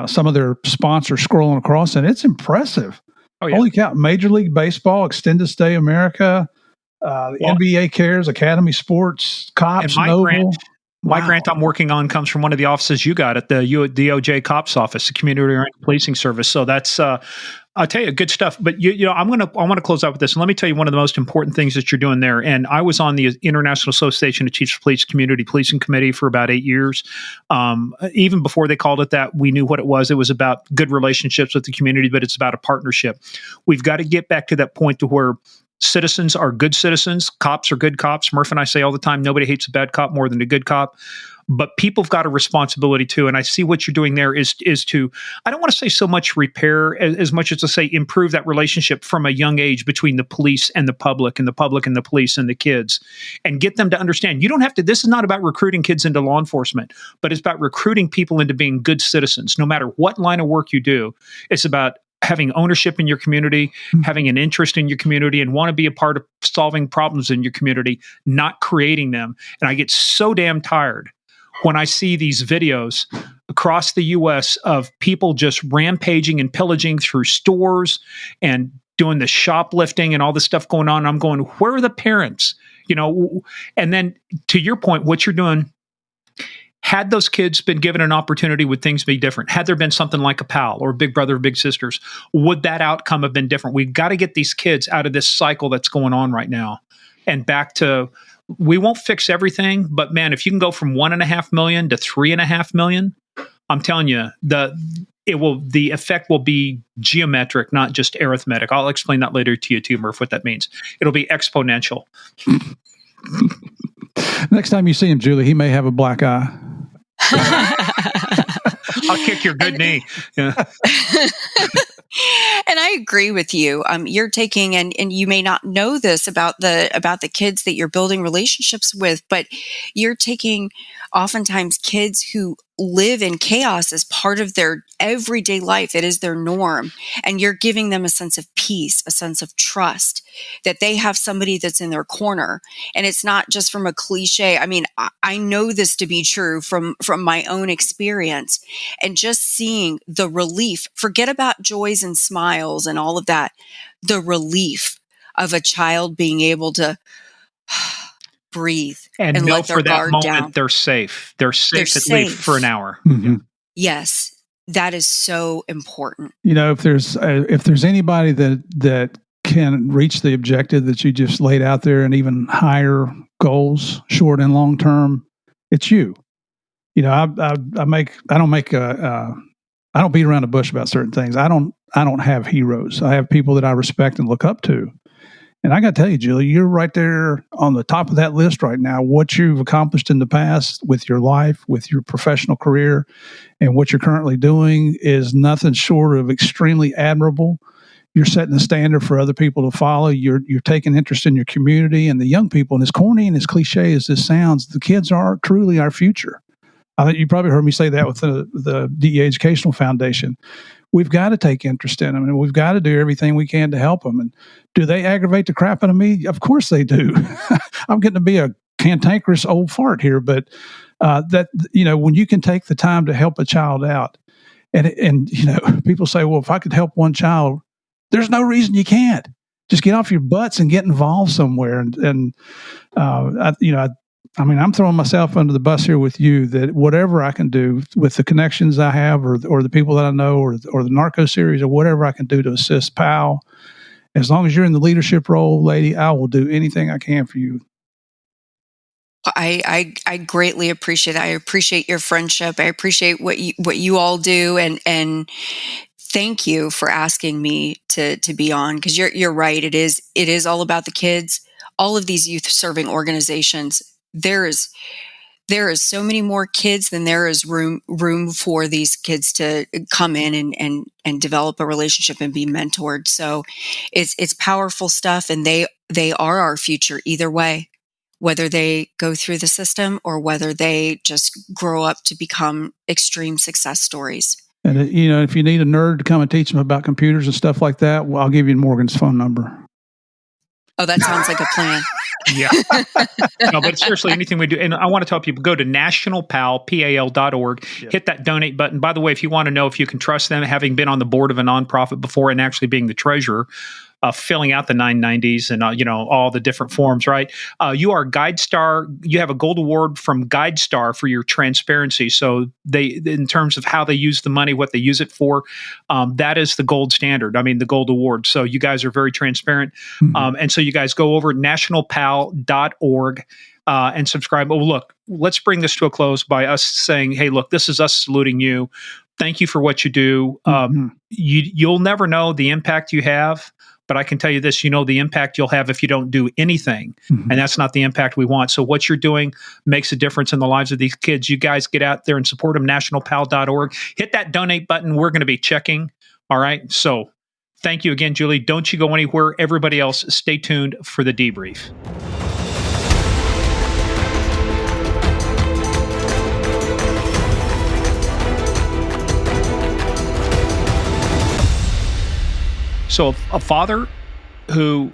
some of their sponsors scrolling across, and it's impressive. Oh, yeah. Holy cow! Major League Baseball, Extended Stay America, NBA Cares, Academy Sports, Cops, Noble. My grant I'm working on comes from one of the offices you got at the DOJ Cops Office, the Community Oriented Policing Service. So that's, I'll tell you, good stuff. But I want to close out with this, and let me tell you one of the most important things that you're doing there. And I was on the International Association of Chiefs of Police Community Policing Committee for about 8 years. Even before they called it that, we knew what it was. It was about good relationships with the community, but it's about a partnership. We've got to get back to that point to where citizens are good citizens. Cops are good cops. Murph and I say all the time, nobody hates a bad cop more than a good cop. But people have got a responsibility too. And I see what you're doing there is to, I don't want to say so much repair as much as to say improve that relationship from a young age between the police and the public, and the public and the police and the kids, and get them to understand you don't have to, this is not about recruiting kids into law enforcement, but it's about recruiting people into being good citizens. No matter what line of work you do, it's about having ownership in your community, having an interest in your community, and want to be a part of solving problems in your community, not creating them. And I get so damn tired when I see these videos across the U.S. of people just rampaging and pillaging through stores and doing the shoplifting and all this stuff going on. I'm going, where are the parents? And then to your point, what you're doing, had those kids been given an opportunity, would things be different? Had there been something like a PAL or Big Brother, Big Sisters, would that outcome have been different? We've got to get these kids out of this cycle that's going on right now and back to, we won't fix everything, but man, if you can go from 1.5 million to 3.5 million, I'm telling you, the effect will be geometric, not just arithmetic. I'll explain that later to you too, Murph, what that means. It'll be exponential. Next time you see him, Julie, he may have a black eye. I'll kick your good knee. Yeah. And I agree with you. You're taking, and you may not know this about the kids that you're building relationships with, but you're taking oftentimes kids who live in chaos as part of their everyday life. It is their norm. And you're giving them a sense of peace, a sense of trust that they have somebody that's in their corner. And it's not just from a cliche. I mean, I know this to be true from my own experience, and just seeing the relief, forget about joys and smiles and all of that, the relief of a child being able to breathe and know let their for that guard moment down. They're safe. They're safe at least for an hour. Mm-hmm. Yes, that is so important. If there's anybody that can reach the objective that you just laid out there, and even higher goals, short and long term, it's you. I don't beat around the bush about certain things. I don't have heroes. I have people that I respect and look up to. And I got to tell you, Julie, you're right there on the top of that list right now. What you've accomplished in the past with your life, with your professional career, and what you're currently doing is nothing short of extremely admirable. You're setting the standard for other people to follow. You're taking interest in your community and the young people. And as corny and as cliche as this sounds, the kids are truly our future. I think you probably heard me say that with the DEA Educational Foundation. We've got to take interest in them, and we've got to do everything we can to help them. And do they aggravate the crap out of me? Of course they do. I'm getting to be a cantankerous old fart here, but when you can take the time to help a child out, and people say, well, if I could help one child, there's no reason you can't. Just get off your butts and get involved somewhere. I'm throwing myself under the bus here with you, that whatever I can do with the connections I have, or the people that I know, or the narco series, or whatever I can do to assist PAL, as long as you're in the leadership role, lady, I will do anything I can for you. I greatly appreciate it. I appreciate your friendship. I appreciate what you all do, and thank you for asking me to be on, because you're right. It is all about the kids. All of these youth serving organizations, there is so many more kids than there is room for these kids to come in and develop a relationship and be mentored. So it's powerful stuff, and they are our future either way, whether they go through the system or whether they just grow up to become extreme success stories. And if you need a nerd to come and teach them about computers and stuff like that, well, I'll give you Morgan's phone number. Oh, that sounds like a plan. Yeah. No, but seriously, anything we do, and I want to tell people, go to nationalpal.org, hit that donate button. By the way, if you want to know if you can trust them, having been on the board of a nonprofit before and actually being the treasurer, filling out the 990s and all the different forms, right? You are GuideStar. You have a gold award from GuideStar for your transparency. So they, in terms of how they use the money, what they use it for, that is the gold standard. I mean, the gold award. So you guys are very transparent. Mm-hmm. And so you guys go over nationalpal.org and subscribe. Oh, look, let's bring this to a close by us saying, hey, look, this is us saluting you. Thank you for what you do. You'll never know the impact you have. But I can tell you this, the impact you'll have if you don't do anything. Mm-hmm. And that's not the impact we want. So what you're doing makes a difference in the lives of these kids. You guys get out there and support them, nationalpal.org. Hit that donate button. We're going to be checking. All right. So thank you again, Julie. Don't you go anywhere. Everybody else, stay tuned for the debrief. So a father who,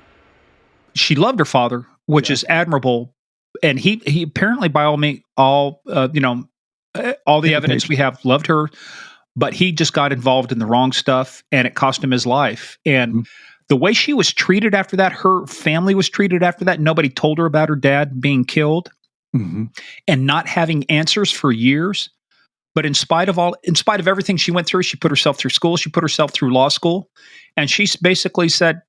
she loved her father, which is admirable, and he apparently, by all the evidence we have, loved her, but he just got involved in the wrong stuff, and it cost him his life. And the way she was treated after that, her family was treated after that. Nobody told her about her dad being killed, and not having answers for years. But in spite of everything she went through, she put herself through school. She put herself through law school. And she basically said,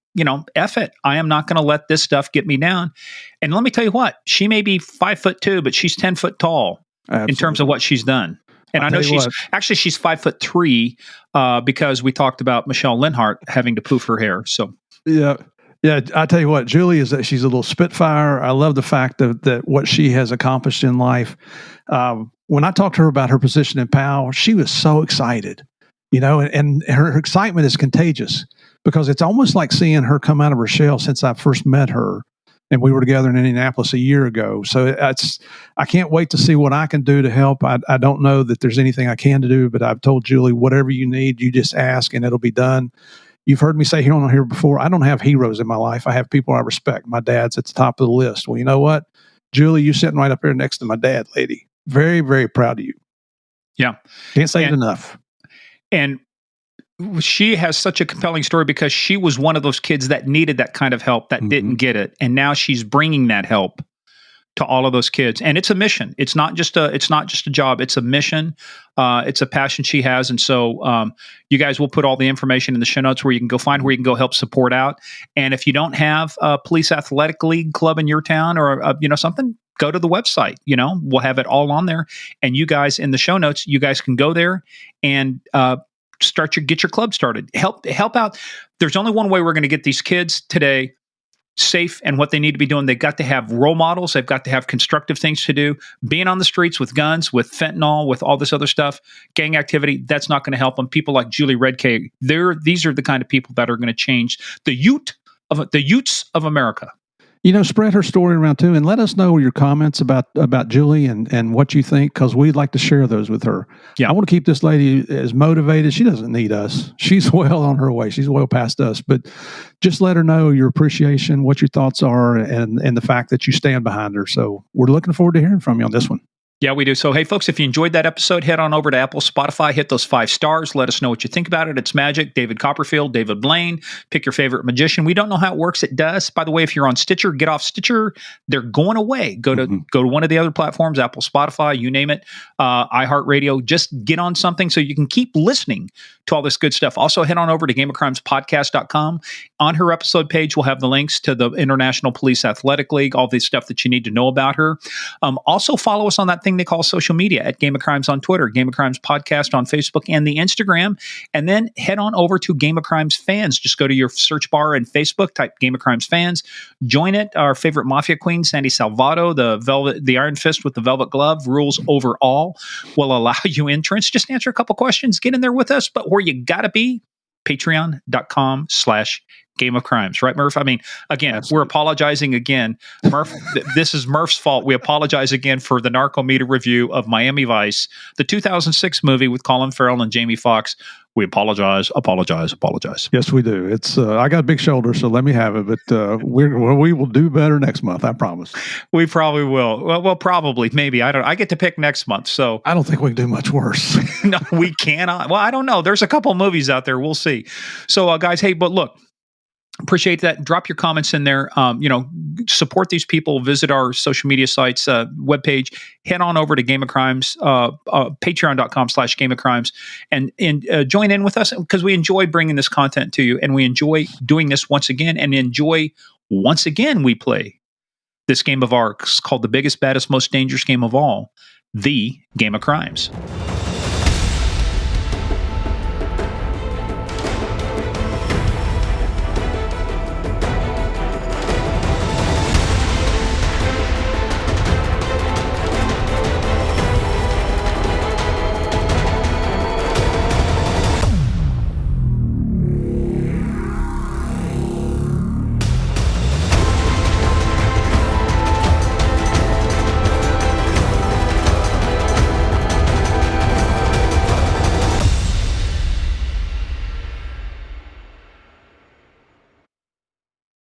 F it. I am not going to let this stuff get me down. And let me tell you what, she may be 5'2", but she's 10 foot tall. Absolutely. In terms of what she's done. And I know she's 5'3", because we talked about Michelle Linhart having to poof her hair. So yeah. I tell you what, Julie she's a little spitfire. I love the fact that what she has accomplished in life. When I talked to her about her position in PAL, she was so excited, and her excitement is contagious, because it's almost like seeing her come out of her shell since I first met her, and we were together in Indianapolis a year ago. So I can't wait to see what I can do to help. I don't know that there's anything I can do, but I've told Julie, whatever you need, you just ask and it'll be done. You've heard me say here before, I don't have heroes in my life. I have people I respect. My dad's at the top of the list. Well, you know what? Julie, you're sitting right up here next to my dad, lady. Very, very proud of you. Yeah. Can't say it enough. And she has such a compelling story because she was one of those kids that needed that kind of help, that didn't get it. And now she's bringing that help to all of those kids. And it's a mission. It's not just a job. It's a mission. It's a passion she has. And so you guys will put all the information in the show notes where you can go find, where you can go help support out. And if you don't have a police athletic league club in your town or something, go to the website. We'll have it all on there. And you guys, in the show notes, you guys can go there and get your club started. Help out. There's only one way we're going to get these kids today safe and what they need to be doing. They've got to have role models. They've got to have constructive things to do. Being on the streets with guns, with fentanyl, with all this other stuff, gang activity, that's not going to help them. People like Julie Redcay, these are the kind of people that are going to change the youths of America. Spread her story around too, and let us know your comments about Julie and what you think, because we'd like to share those with her. Yeah. I want to keep this lady as motivated. She doesn't need us. She's well on her way. She's well past us. But just let her know your appreciation, what your thoughts are, and the fact that you stand behind her. So we're looking forward to hearing from you on this one. Yeah, we do. So, hey, folks, if you enjoyed that episode, head on over to Apple, Spotify, hit those 5 stars. Let us know what you think about it. It's magic. David Copperfield, David Blaine, pick your favorite magician. We don't know how it works. It does. By the way, if you're on Stitcher, get off Stitcher. They're going away. Go to one of the other platforms, Apple, Spotify, you name it, iHeartRadio. Just get on something so you can keep listening to all this good stuff. Also, head on over to GameOfCrimesPodcast.com. On her episode page, we'll have the links to the International Police Athletic League, all the stuff that you need to know about her. Also, follow us on that thing they call social media at Game of Crimes on Twitter, Game of Crimes Podcast on Facebook and the Instagram. And then head on over to Game of Crimes Fans. Just go to your search bar in Facebook, type Game of Crimes Fans. Join it. Our favorite mafia queen, Sandy Salvato, the Iron Fist with the velvet glove, rules over all, will allow you entrance. Just answer a couple questions. Get in there with us. But where you got to be, patreon.com/Game of Crimes, right, Murph? I mean, again, Absolutely. We're apologizing again. Murph, this is Murph's fault. We apologize again for the Narcometer review of Miami Vice, the 2006 movie with Colin Farrell and Jamie Foxx. We apologize. Yes, we do. It's I got big shoulders, so let me have it. But we will do better next month. I promise. We probably will. Well, probably, maybe. I don't. I get to pick next month, so I don't think we can do much worse. No, we cannot. Well, I don't know. There's a couple movies out there. We'll see. So, guys, hey, but look. Appreciate that. Drop your comments in there. Support these people. Visit our social media sites, webpage. Head on over to Game of Crimes, patreon.com/Game of Crimes, and join in with us because we enjoy bringing this content to you, and we enjoy doing this once again, we play this game of arcs called the biggest, baddest, most dangerous game of all, the Game of Crimes.